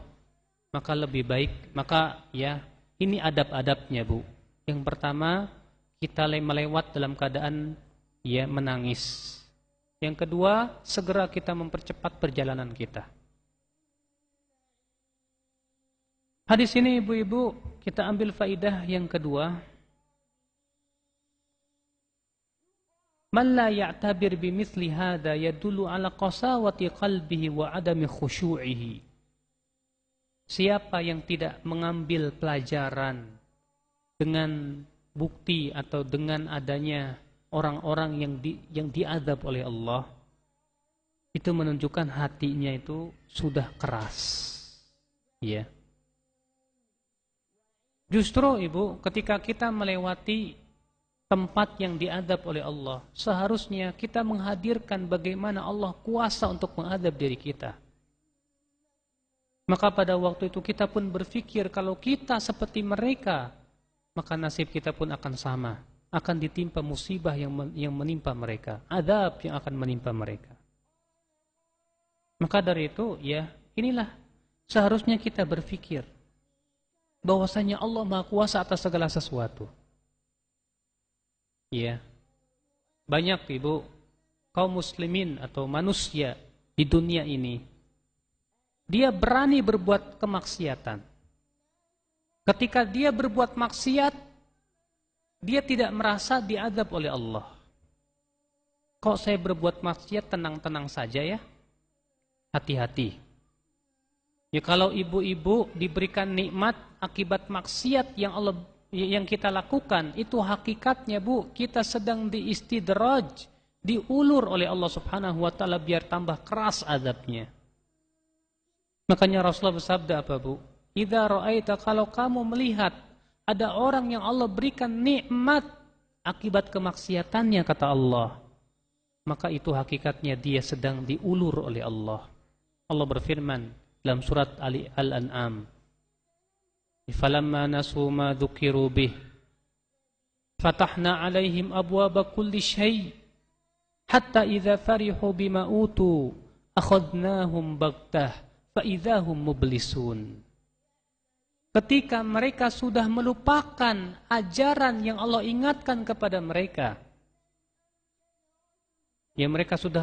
maka lebih baik, maka ya ini adab-adabnya Bu. Yang pertama, kita melewat dalam keadaan ya menangis. Yang kedua, segera kita mempercepat perjalanan kita. Hadis ini ibu-ibu, kita ambil faidah yang kedua. Man la ya'tabir bimithli hadha yadullu ala qasawati qalbihi wa adami khushu'ihi. Siapa yang tidak mengambil pelajaran dengan bukti atau dengan adanya orang-orang yang diazab oleh Allah, itu menunjukkan hatinya itu sudah keras. Ya. Justru ibu, ketika kita melewati tempat yang diadab oleh Allah, seharusnya kita menghadirkan bagaimana Allah kuasa untuk mengadab diri kita. Maka pada waktu itu kita pun berpikir kalau kita seperti mereka, maka nasib kita pun akan sama, akan ditimpa musibah yang menimpa mereka, adab yang akan menimpa mereka. Maka dari itu, ya inilah seharusnya kita berpikir bahwasanya Allah Maha Kuasa atas segala sesuatu. Ya, banyak ibu kaum muslimin atau manusia di dunia ini, dia berani berbuat kemaksiatan. Ketika dia berbuat maksiat, dia tidak merasa diazab oleh Allah. Kok saya berbuat maksiat tenang-tenang saja ya? Hati-hati. Ya kalau ibu-ibu diberikan nikmat akibat maksiat yang kita lakukan, itu hakikatnya Bu, kita sedang diistidraj, diulur oleh Allah Subhanahu wa taala biar tambah keras azabnya. Makanya Rasulullah bersabda apa Bu? Idza ra'aita, kalau kamu melihat ada orang yang Allah berikan nikmat akibat kemaksiatannya, kata Allah, maka itu hakikatnya dia sedang diulur oleh Allah. Allah berfirman dalam surat Al-An'am, falamma nasu ma dzukiru bih fatahna alaihim abwaba kulli syai' hatta idza farihu bima utu akhadnahum baghtah fa idzahum mublisun. Ketika mereka sudah melupakan ajaran yang Allah ingatkan kepada mereka, ya mereka sudah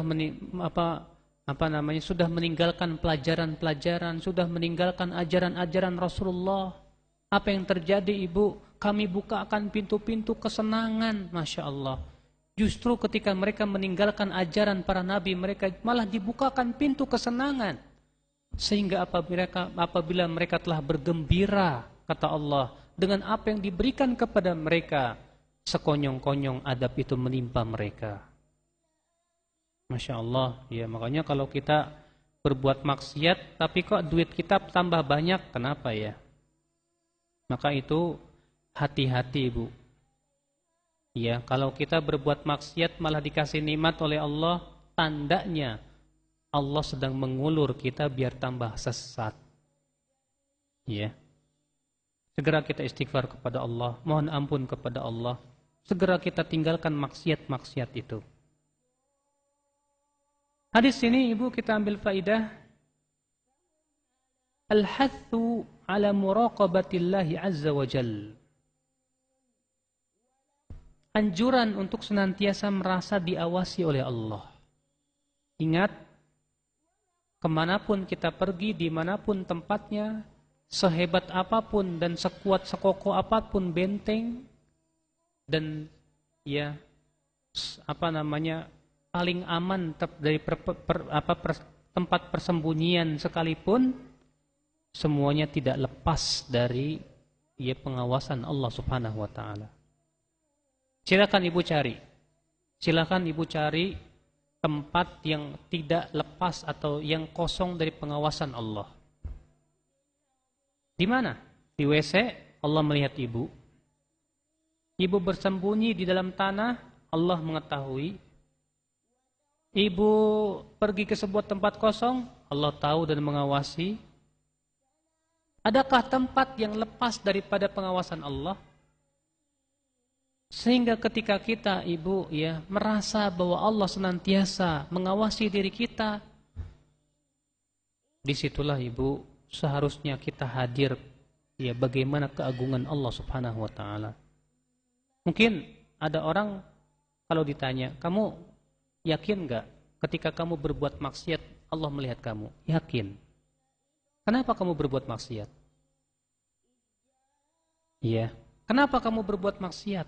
sudah meninggalkan pelajaran-pelajaran, sudah meninggalkan ajaran-ajaran Rasulullah. Apa yang terjadi ibu? Kami bukakan pintu-pintu kesenangan, Masya Allah. Justru ketika mereka meninggalkan ajaran para nabi, mereka malah dibukakan pintu kesenangan. Sehingga apabila mereka telah bergembira, kata Allah, dengan apa yang diberikan kepada mereka, sekonyong-konyong adab itu menimpa mereka. Masya Allah, ya makanya kalau kita berbuat maksiat, tapi kok duit kita tambah banyak, kenapa ya? Maka itu hati-hati ibu. Ya, kalau kita berbuat maksiat malah dikasih nikmat oleh Allah, tandanya Allah sedang mengulur kita biar tambah sesat. Ya. Segera kita istighfar kepada Allah, mohon ampun kepada Allah. Segera kita tinggalkan maksiat-maksiat itu. Hadis ini ibu kita ambil faidah al-hathu ala muraqabatillahi azza wa jal. Anjuran untuk senantiasa merasa diawasi oleh Allah. Ingat, kemanapun kita pergi, dimanapun tempatnya, sehebat apapun dan sekuat sekokoh apapun benteng, dan ya paling aman dari tempat persembunyian sekalipun, semuanya tidak lepas dari pengawasan Allah Subhanahu wa taala. Silakan ibu cari tempat yang tidak lepas atau yang kosong dari pengawasan Allah. Di mana? Di WC, Allah melihat ibu. Ibu bersembunyi di dalam tanah, Allah mengetahui. Ibu pergi ke sebuah tempat kosong, Allah tahu dan mengawasi. Adakah tempat yang lepas daripada pengawasan Allah? Sehingga ketika kita, ibu, ya, merasa bahwa Allah senantiasa mengawasi diri kita, disitulah, ibu, seharusnya kita hadir, ya, bagaimana keagungan Allah Subhanahu wa taala. Mungkin ada orang kalau ditanya, kamu yakin enggak ketika kamu berbuat maksiat Allah melihat kamu? Yakin. Kenapa kamu berbuat maksiat? Iya. Kenapa kamu berbuat maksiat?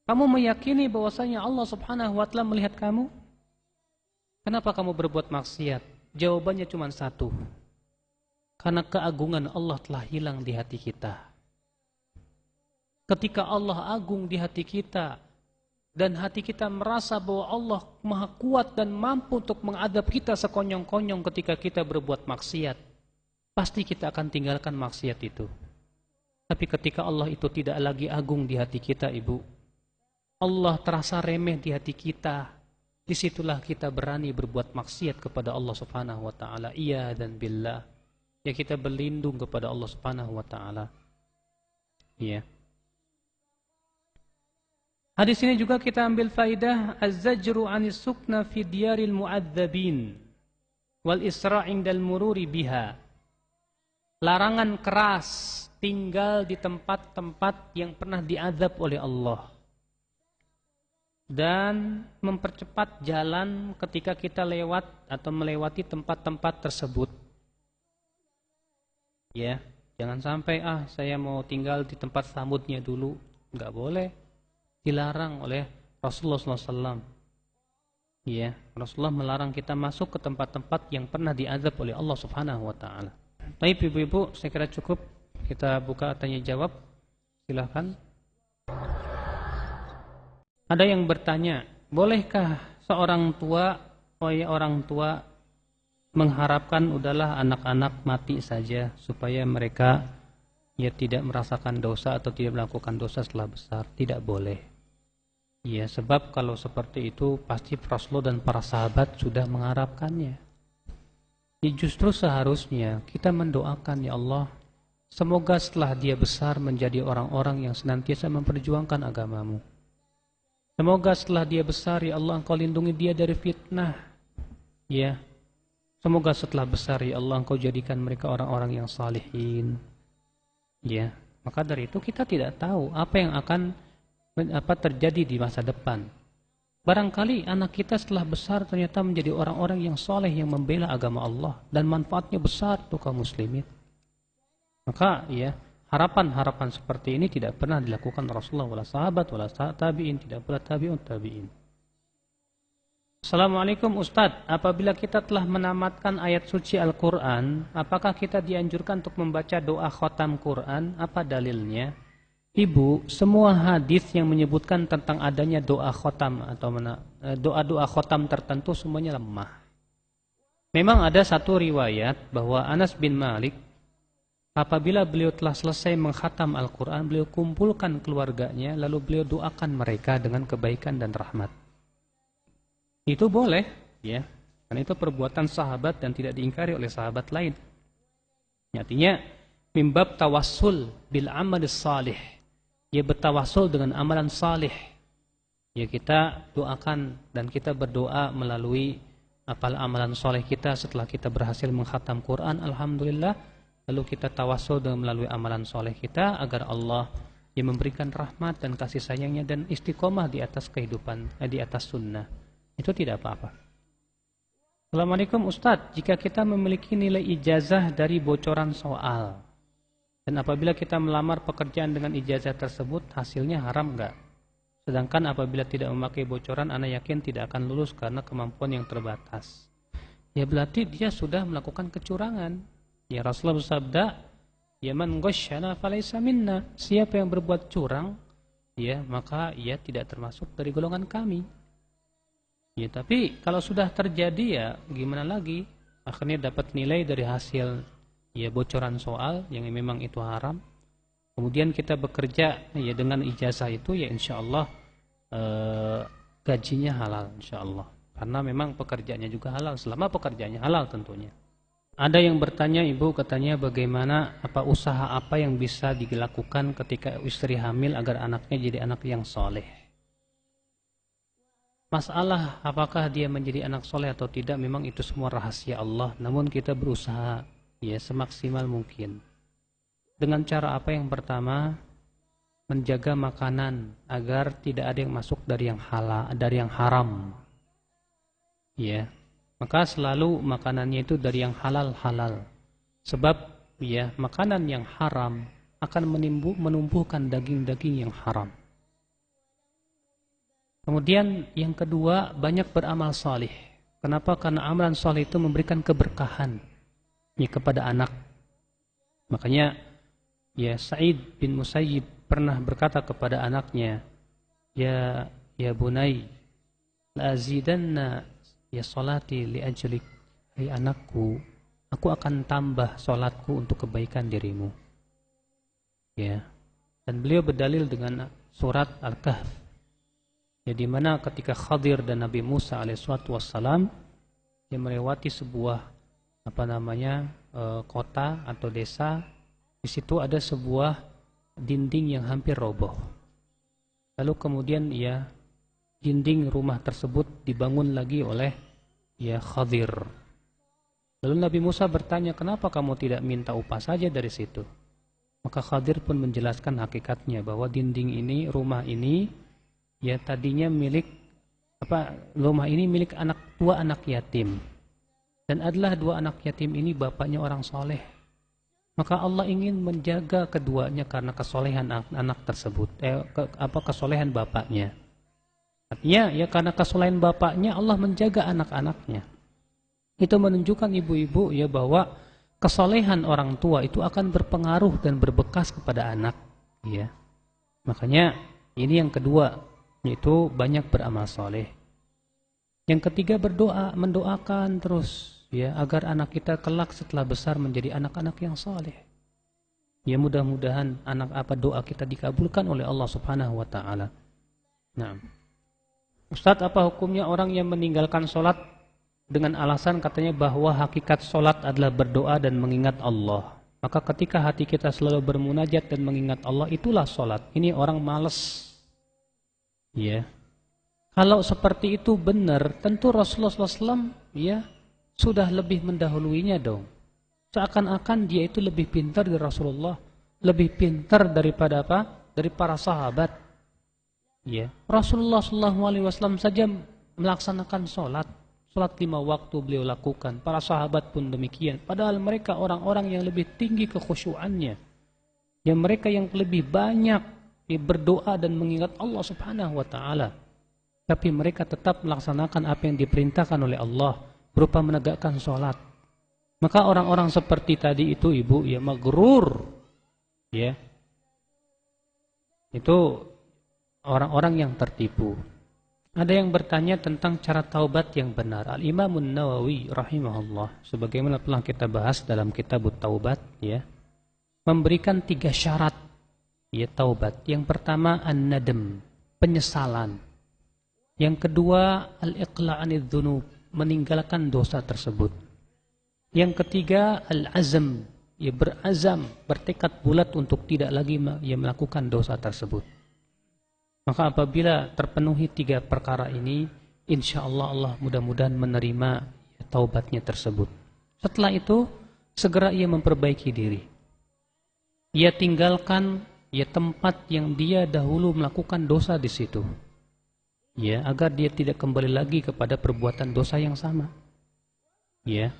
Kamu meyakini bahwasanya Allah Subhanahu wa taala melihat kamu? Kenapa kamu berbuat maksiat? Jawabannya cuma satu. Karena keagungan Allah telah hilang di hati kita. Ketika Allah agung di hati kita dan hati kita merasa bahwa Allah Maha Kuat dan mampu untuk mengadab kita sekonyong-konyong ketika kita berbuat maksiat, pasti kita akan tinggalkan maksiat itu. Tapi ketika Allah itu tidak lagi agung di hati kita, ibu, Allah terasa remeh di hati kita, disitulah kita berani berbuat maksiat kepada Allah Subhanahu wa taala. Iya dan billah. Ya, kita berlindung kepada Allah Subhanahu wa taala. Iya. Hadis ini juga kita ambil faidah az-zajru 'anis sukna fi diyaril mu'adzabin wal isra' indal mururi biha. Larangan keras tinggal di tempat-tempat yang pernah diazab oleh Allah. Dan mempercepat jalan ketika kita lewat atau melewati tempat-tempat tersebut. Ya, jangan sampai saya mau tinggal di tempat samudnya dulu, nggak boleh, dilarang oleh Rasulullah SAW. Ya, Rasulullah melarang kita masuk ke tempat-tempat yang pernah diazab oleh Allah Subhanahu Wa Taala. Baik ibu-ibu, saya kira cukup, kita buka tanya jawab, silahkan. Ada yang bertanya, bolehkah seorang tua, orang tua mengharapkan udahlah anak-anak mati saja supaya mereka ya tidak merasakan dosa atau tidak melakukan dosa setelah besar? Tidak boleh. Ya, sebab kalau seperti itu pasti Rasulullah dan para sahabat sudah mengharapkannya. Ya, justru seharusnya kita mendoakan, ya Allah, semoga setelah dia besar menjadi orang-orang yang senantiasa memperjuangkan agamamu. Semoga setelah dia besar, ya Allah, Engkau lindungi dia dari fitnah. Ya. Semoga setelah besar, ya Allah, Engkau jadikan mereka orang-orang yang salihin. Ya. Maka dari itu kita tidak tahu apa yang akan terjadi di masa depan. Barangkali anak kita setelah besar ternyata menjadi orang-orang yang saleh yang membela agama Allah dan manfaatnya besar untuk kaum muslimin. Maka ya, harapan-harapan seperti ini tidak pernah dilakukan Rasulullah wala sahabat wala tabi'in, tidak pula tabi'un tabi'in. Assalamualaikum Ustadz, apabila kita telah menamatkan ayat suci Al-Quran, apakah kita dianjurkan untuk membaca doa khotam Quran? Apa dalilnya? Ibu, semua hadis yang menyebutkan tentang adanya doa khotam atau doa-doa khotam tertentu semuanya lemah. Memang ada satu riwayat bahwa Anas bin Malik, apabila beliau telah selesai mengkhatam Al-Quran, beliau kumpulkan keluarganya, lalu beliau doakan mereka dengan kebaikan dan rahmat. Itu boleh, ya, karena itu perbuatan sahabat dan tidak diingkari oleh sahabat lain. Artinya, mimbab tawassul bil amal salih. Ya, bertawassul dengan amalan salih. Ya, kita doakan dan kita berdoa melalui amalan salih kita setelah kita berhasil mengkhatam Quran, alhamdulillah. Lalu kita tawassul dengan melalui amalan soleh kita agar Allah yang memberikan rahmat dan kasih sayangnya dan istiqomah di atas kehidupan, di atas sunnah. Itu tidak apa-apa. Assalamualaikum Ustadz, jika kita memiliki nilai ijazah dari bocoran soal dan apabila kita melamar pekerjaan dengan ijazah tersebut, hasilnya haram enggak? Sedangkan apabila tidak memakai bocoran, ana yakin tidak akan lulus karena kemampuan yang terbatas. Ya, berarti dia sudah melakukan kecurangan. Ya, Rasulullah bersabda, "Ya man ghasyana falaysa minna." Siapa yang berbuat curang, ya, maka ia tidak termasuk dari golongan kami. Ya, tapi kalau sudah terjadi, ya gimana lagi? Akhirnya dapat nilai dari hasil ya bocoran soal yang memang itu haram. Kemudian kita bekerja ya dengan ijazah itu, ya insyaallah gajinya halal insyaallah. Karena memang pekerjaannya juga halal, selama pekerjaannya halal tentunya. Ada yang bertanya, Ibu, katanya bagaimana usaha apa yang bisa dilakukan ketika istri hamil agar anaknya jadi anak yang soleh. Masalah apakah dia menjadi anak soleh atau tidak, memang itu semua rahasia Allah. Namun kita berusaha ya semaksimal mungkin. Dengan cara apa? Yang pertama, menjaga makanan agar tidak ada yang masuk dari yang halal, dari yang haram. Ya. Maka selalu makanannya itu dari yang halal-halal. Sebab ya makanan yang haram akan menumbuhkan daging-daging yang haram. Kemudian yang kedua, banyak beramal salih. Kenapa? Karena amalan salih itu memberikan keberkahan ya kepada anak. Makanya ya Sa'id bin Musayyib pernah berkata kepada anaknya, ya bunai, la azidanna ya salati li ajlik. Hai anakku, aku akan tambah salatku untuk kebaikan dirimu. Ya. Dan beliau berdalil dengan surat Al-Kahf. Ya, di mana ketika Khadir dan Nabi Musa alaihissalam dia melewati sebuah kota atau desa, di situ ada sebuah dinding yang hampir roboh. Lalu kemudian ya dinding rumah tersebut dibangun lagi oleh ya Khadir. Lalu Nabi Musa bertanya, kenapa kamu tidak minta upah saja dari situ? Maka Khadir pun menjelaskan hakikatnya bahwa dinding ini, rumah ini ya tadinya rumah ini milik dua anak yatim. Dan adalah dua anak yatim ini bapaknya orang soleh. Maka Allah ingin menjaga keduanya karena kesolehan anak tersebut. Kesolehan bapaknya. Artinya ya karena kesolehan bapaknya Allah menjaga anak-anaknya. Itu menunjukkan ibu-ibu ya bahwa kesolehan orang tua itu akan berpengaruh dan berbekas kepada anak. Ya. Makanya ini yang kedua, yaitu banyak beramal soleh. Yang ketiga, mendoakan terus ya agar anak kita kelak setelah besar menjadi anak-anak yang soleh. Ya mudah-mudahan doa kita dikabulkan oleh Allah Subhanahu wa taala. Nah, Ustadz, apa hukumnya orang yang meninggalkan sholat dengan alasan katanya bahwa hakikat sholat adalah berdoa dan mengingat Allah? Maka ketika hati kita selalu bermunajat dan mengingat Allah, itulah sholat. Ini orang malas. Ya, kalau seperti itu benar, tentu Rasulullah SAW ya sudah lebih mendahuluinya dong. Seakan-akan dia itu lebih pintar dari Rasulullah, lebih pintar daripada dari para sahabat. Ya, Rasulullah SAW saja melaksanakan sholat 5 waktu beliau lakukan. Para sahabat pun demikian. Padahal mereka orang-orang yang lebih tinggi kekhusyuannya, yang mereka yang lebih banyak berdoa dan mengingat Allah Subhanahu wa taala. Tapi mereka tetap melaksanakan apa yang diperintahkan oleh Allah berupa menegakkan sholat. Maka orang-orang seperti tadi itu ibu ya maghrur. Ya. Itu orang-orang yang tertipu. Ada yang bertanya tentang cara taubat yang benar. Al-Imam An-Nawawi rahimahullah, sebagaimana telah kita bahas dalam kitab Taubat ya, memberikan 3 syarat ya taubat. Yang pertama an-nadam, penyesalan. Yang kedua al-iqla'anidz dzunub, meninggalkan dosa tersebut. Yang ketiga al-azm, ya berazam, bertekad bulat untuk tidak lagi ya melakukan dosa tersebut. Maka apabila terpenuhi 3 perkara ini, insyaallah Allah mudah-mudahan menerima ya, taubatnya tersebut. Setelah itu segera ia memperbaiki diri. Ia tinggalkan ya tempat yang dia dahulu melakukan dosa di situ. Ya, agar dia tidak kembali lagi kepada perbuatan dosa yang sama. Ya.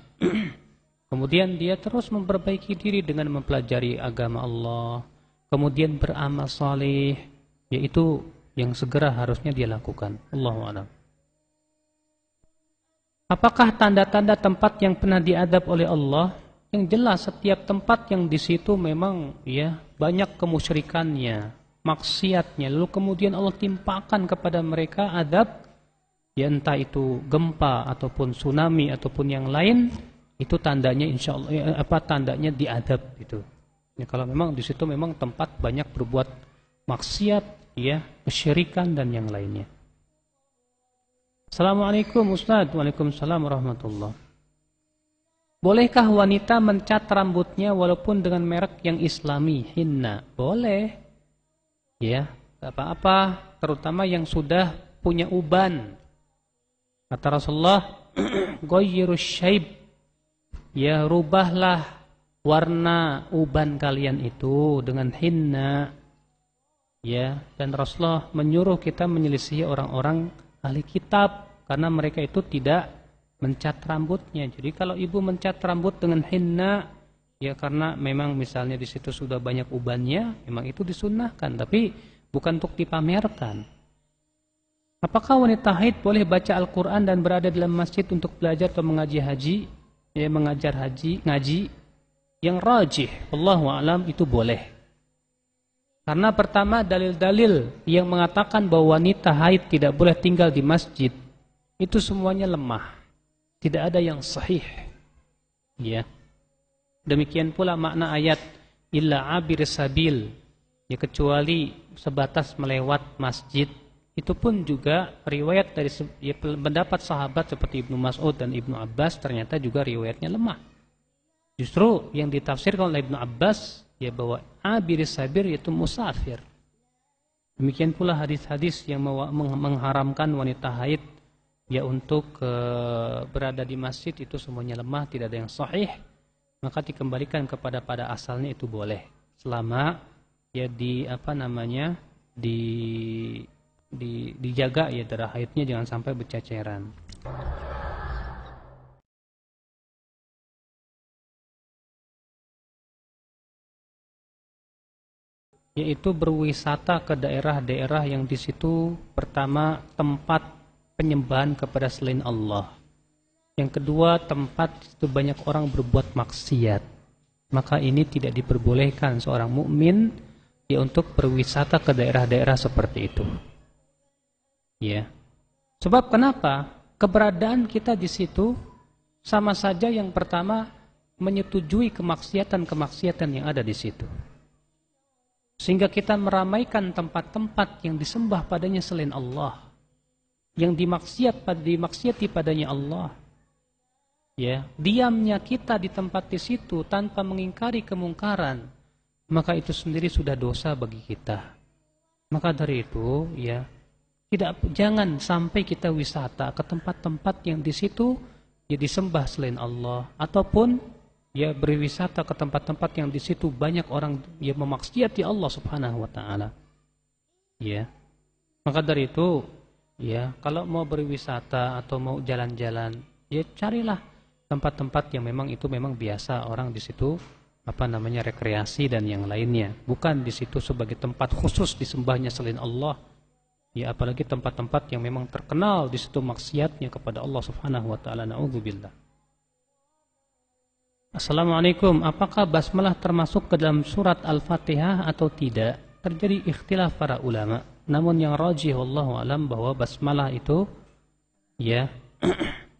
Kemudian dia terus memperbaiki diri dengan mempelajari agama Allah, kemudian beramal saleh, yaitu yang segera harusnya dia lakukan. Allahu a'lam. Apakah tanda-tanda tempat yang pernah diadab oleh Allah? Yang jelas setiap tempat yang di situ memang ya banyak kemusyrikannya, maksiatnya. Lalu kemudian Allah timpakan kepada mereka adab, ya entah itu gempa ataupun tsunami ataupun yang lain, itu tandanya insyaallah tandanya diadab itu. Ya, kalau memang di situ memang tempat banyak berbuat maksiat, ya kesyirikan dan yang lainnya. Assalamualaikum Ustaz. Waalaikumsalam warahmatullahi. Bolehkah wanita mencat rambutnya walaupun dengan merek yang islami, hinna? Boleh. Ya, tak apa-apa, terutama yang sudah punya uban. Kata Rasulullah, ghayyirus syaib. Ya, rubahlah warna uban kalian itu dengan hinna. Ya, dan Rasulullah menyuruh kita menyelisihi orang-orang ahli kitab karena mereka itu tidak mencat rambutnya. Jadi kalau ibu mencat rambut dengan henna, ya karena memang misalnya di situ sudah banyak ubannya, memang itu disunnahkan, tapi bukan untuk dipamerkan. Apakah wanita haid boleh baca Al-Quran dan berada dalam masjid untuk belajar atau mengaji haji? Ya, mengajar haji, ngaji. Yang rajih, wallahu a'lam, itu boleh. Karena pertama dalil-dalil yang mengatakan bahwa wanita haid tidak boleh tinggal di masjid, itu semuanya lemah. Tidak ada yang sahih. Ya. Demikian pula makna ayat illa abir sabil, ya kecuali sebatas melewat masjid. Itu pun juga riwayat dari ya, pendapat sahabat seperti Ibnu Mas'ud dan Ibnu Abbas ternyata juga riwayatnya lemah. Justru yang ditafsirkan oleh Ibnu Abbas ya bahwa abir sabil yaitu musafir. Demikian pula hadis-hadis yang mengharamkan wanita haid ya untuk berada di masjid itu semuanya lemah, tidak ada yang sahih, maka dikembalikan kepada pada asalnya itu boleh selama ya dijaga ya darah haidnya jangan sampai berceceran. Yaitu berwisata ke daerah-daerah yang di situ pertama tempat penyembahan kepada selain Allah. Yang kedua, tempat itu banyak orang berbuat maksiat. Maka ini tidak diperbolehkan seorang mukmin ya untuk berwisata ke daerah-daerah seperti itu. Ya. Sebab kenapa? Keberadaan kita di situ sama saja yang pertama menyetujui kemaksiatan-kemaksiatan yang ada di situ. Sehingga kita meramaikan tempat-tempat yang disembah padanya selain Allah. Yang dimaksiati padanya Allah. Ya, diamnya kita di tempat di situ tanpa mengingkari kemungkaran, maka itu sendiri sudah dosa bagi kita. Maka dari itu, ya, jangan sampai kita wisata ke tempat-tempat yang di situ ya disembah selain Allah, ataupun ya berwisata ke tempat-tempat yang di situ banyak orang yang memaksiati Allah Subhanahu wa taala. Ya. Maka dari itu, ya, kalau mau berwisata atau mau jalan-jalan, ya carilah tempat-tempat yang memang itu memang biasa orang di situ rekreasi dan yang lainnya. Bukan di situ sebagai tempat khusus disembahnya selain Allah. Ya, apalagi tempat-tempat yang memang terkenal di situ maksiatnya kepada Allah Subhanahu wa taala. Nauzubillah. Assalamualaikum, apakah basmalah termasuk ke dalam surat Al-Fatihah atau tidak? Terjadi ikhtilaf para ulama. Namun yang rajih wallahu alam bahwa basmalah itu ya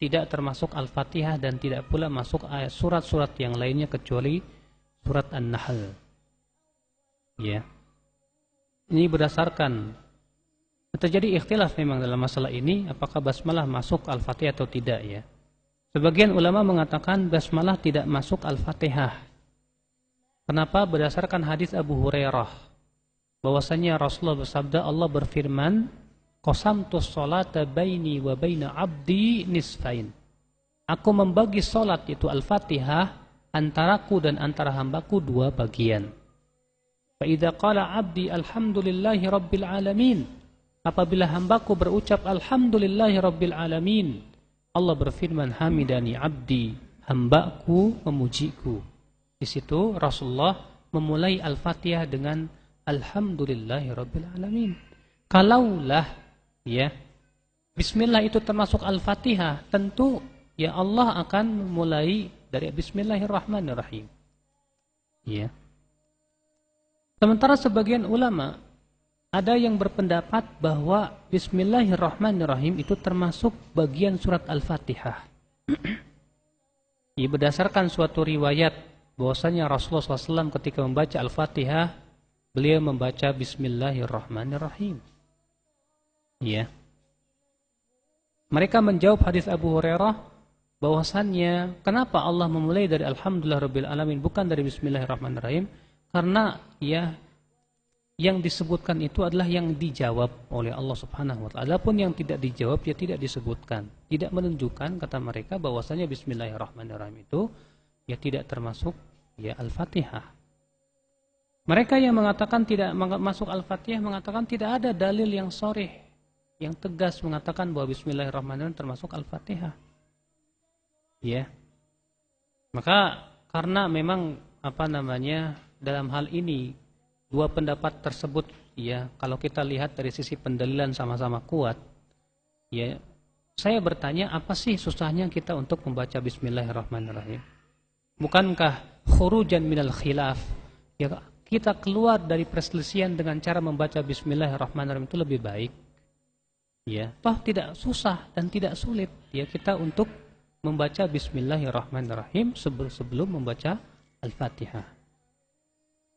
tidak termasuk Al-Fatihah dan tidak pula masuk ayat surat-surat yang lainnya kecuali surat An-Nahl. Ya. Ini berdasarkan terjadi ikhtilaf memang dalam masalah ini apakah basmalah masuk Al-Fatihah atau tidak ya. Sebagian ulama mengatakan basmalah tidak masuk Al-Fatihah. Kenapa? Berdasarkan hadis Abu Hurairah bahwasanya Rasulullah bersabda, Allah berfirman, qasamtus sholata baini wa baina abdi nisfain. Aku membagi salat itu Al-Fatihah antaraku dan antara hambaku dua bagian. Fa idza qala abdi alhamdulillahi rabbil alamin. Apabila hambaku berucap alhamdulillahi rabbil alamin, Allah berfirman hamidani abdi, hambaku memujiku. Di situ Rasulullah memulai Al-Fatihah dengan alhamdulillahi rabbil alamin. Kalaulah ya bismillah itu termasuk Al-Fatihah, tentu ya Allah akan memulai dari bismillahirrahmanirrahim. Ya. Sementara sebagian ulama ada yang berpendapat bahwa bismillahirrahmanirrahim itu termasuk bagian surat Al-Fatihah. Ya, berdasarkan suatu riwayat bahwasanya Rasulullah SAW ketika membaca Al-Fatihah beliau membaca bismillahirrahmanirrahim. Ya. Mereka menjawab hadis Abu Hurairah bahwasannya kenapa Allah memulai dari Alhamdulillahirabbil alamin bukan dari Bismillahirrahmanirrahim? Karena ya yang disebutkan itu adalah yang dijawab oleh Allah Subhanahu wa taala. Adapun yang tidak dijawab ya tidak disebutkan. Tidak menunjukkan kata mereka bahwasanya Bismillahirrahmanirrahim itu ya tidak termasuk ya Al-Fatihah. Mereka yang mengatakan tidak masuk Al-Fatihah mengatakan tidak ada dalil yang sharih, yang tegas mengatakan bahwa Bismillahirrahmanirrahim termasuk Al-Fatihah. Ya. Maka karena memang dalam hal ini dua pendapat tersebut ya kalau kita lihat dari sisi pendalilan sama-sama kuat ya saya bertanya apa sih susahnya kita untuk membaca Bismillahirrahmanirrahim? Bukankah khurujan minal khilaf ya kita keluar dari perselisihan dengan cara membaca Bismillahirrahmanirrahim itu lebih baik ya toh tidak susah dan tidak sulit ya kita untuk membaca Bismillahirrahmanirrahim sebelum membaca Al-Fatihah.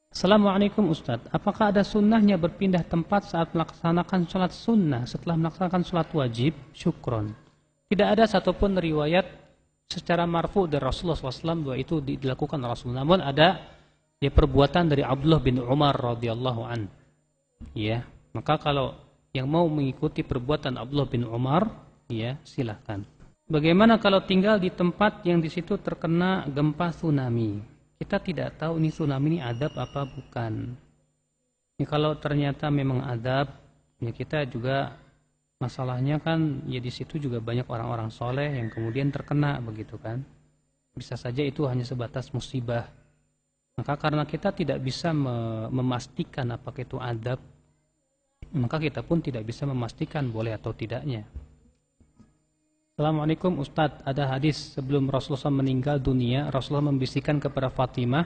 Assalamualaikum Ustaz, apakah ada sunnahnya berpindah tempat saat melaksanakan sholat sunnah setelah melaksanakan sholat wajib? Syukron. Tidak ada satupun riwayat secara marfu dari Rasulullah SAW bahwa itu dilakukan Rasul. Namun ada ya, perbuatan dari Abdullah bin Umar radhiyallahu an. Ya, maka kalau yang mau mengikuti perbuatan Abdullah bin Umar, ya silahkan. Bagaimana kalau tinggal di tempat yang di situ terkena gempa tsunami? Kita tidak tahu ini tsunami ini adab apa bukan. Ya, kalau ternyata memang adab, ya kita juga masalahnya kan ya di situ juga banyak orang-orang soleh yang kemudian terkena begitu kan. Bisa saja itu hanya sebatas musibah. Maka karena kita tidak bisa memastikan apakah itu adab, maka kita pun tidak bisa memastikan boleh atau tidaknya. Assalamualaikum Ustadz, ada hadis sebelum Rasulullah SAW meninggal dunia, Rasulullah membisikkan kepada Fatimah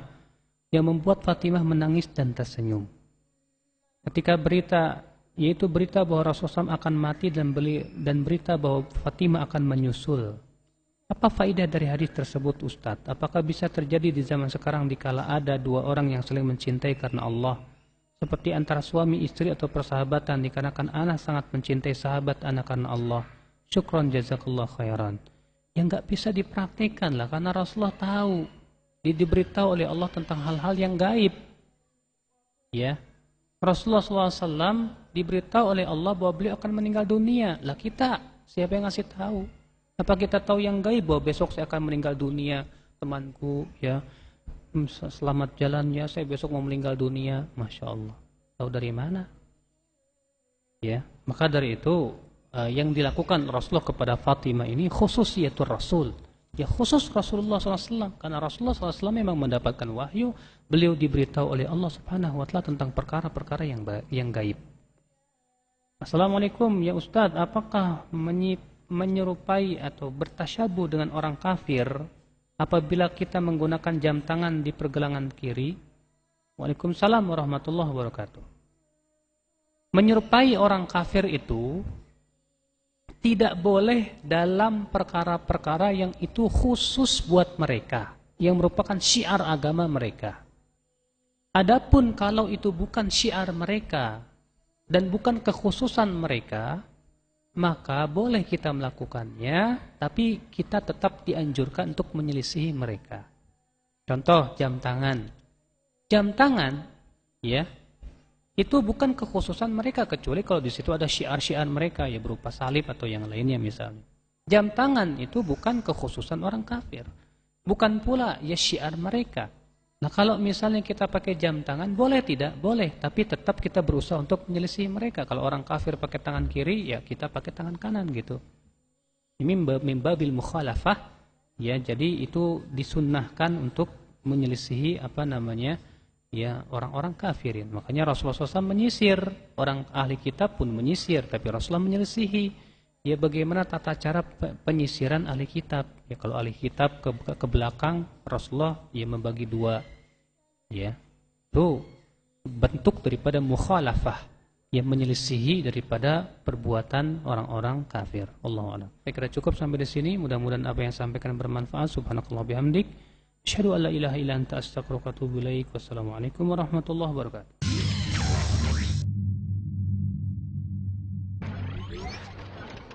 yang membuat Fatimah menangis dan tersenyum. Ketika yaitu berita bahwa Rasulullah SAW akan mati dan berita bahwa Fatimah akan menyusul. Apa faedah dari hadis tersebut Ustadz? Apakah bisa terjadi di zaman sekarang dikala ada dua orang yang saling mencintai karena Allah? Seperti antara suami istri atau persahabatan dikarenakan anak sangat mencintai sahabat anak karena Allah. Syukron jazakallah khairan. Yang nggak bisa dipraktikkan lah karena Rasulullah tahu diberitahu oleh Allah tentang hal-hal yang gaib. Ya, Rasulullah SAW diberitahu oleh Allah bahwa beliau akan meninggal dunia. Lah kita siapa yang ngasih tahu? Apa kita tahu yang gaib bahwa besok saya akan meninggal dunia, temanku ya selamat jalan ya saya besok mau meninggal dunia, masya Allah. Tahu dari mana? Ya, maka dari itu yang dilakukan Rasulullah kepada Fatimah ini khususiyatul Rasul. Ya khusus Rasulullah SAW. Karena Rasulullah SAW memang mendapatkan wahyu. Beliau diberitahu oleh Allah Subhanahu wa ta'ala tentang perkara-perkara yang gaib. Assalamualaikum ya Ustadz, apakah menyerupai atau bertasyabuh dengan orang kafir apabila kita menggunakan jam tangan di pergelangan kiri? Waalaikumsalam warahmatullahi wabarakatuh. Menyerupai orang kafir itu tidak boleh dalam perkara-perkara yang itu khusus buat mereka, yang merupakan syiar agama mereka. Adapun kalau itu bukan syiar mereka dan bukan kekhususan mereka, maka boleh kita melakukannya, tapi kita tetap dianjurkan untuk menyelisihi mereka. Contoh jam tangan. Jam tangan, ya. Itu bukan kekhususan mereka kecuali kalau di situ ada syiar-syiar mereka ya berupa salib atau yang lainnya misalnya. Jam tangan itu bukan kekhususan orang kafir. Bukan pula ya syiar mereka. Nah kalau misalnya kita pakai jam tangan boleh tidak? Boleh, tapi tetap kita berusaha untuk menyelisih mereka. Kalau orang kafir pakai tangan kiri ya kita pakai tangan kanan gitu. Ini mimbabil mukhalafah ya, jadi itu disunnahkan untuk menyelisihi ya orang-orang kafirin. Makanya Rasulullah SAW menyisir, orang ahli kitab pun menyisir, tapi Rasulullah menyelisihi. Ya bagaimana tata cara penyisiran ahli kitab? Ya kalau ahli kitab ke belakang, Rasulullah ya membagi dua. Ya, itu bentuk daripada mukhalafah, yang menyelisihi daripada perbuatan orang-orang kafir. Allahu a'lam. Saya kira cukup sampai di sini. Mudah-mudahan apa yang sampaikan bermanfaat. Subhanakallah bihamdik. Asyhadu an la ilaha illa anta astaghfiruka wa atubu ilaik. Wassalamualaikum warahmatullahi wabarakatuh.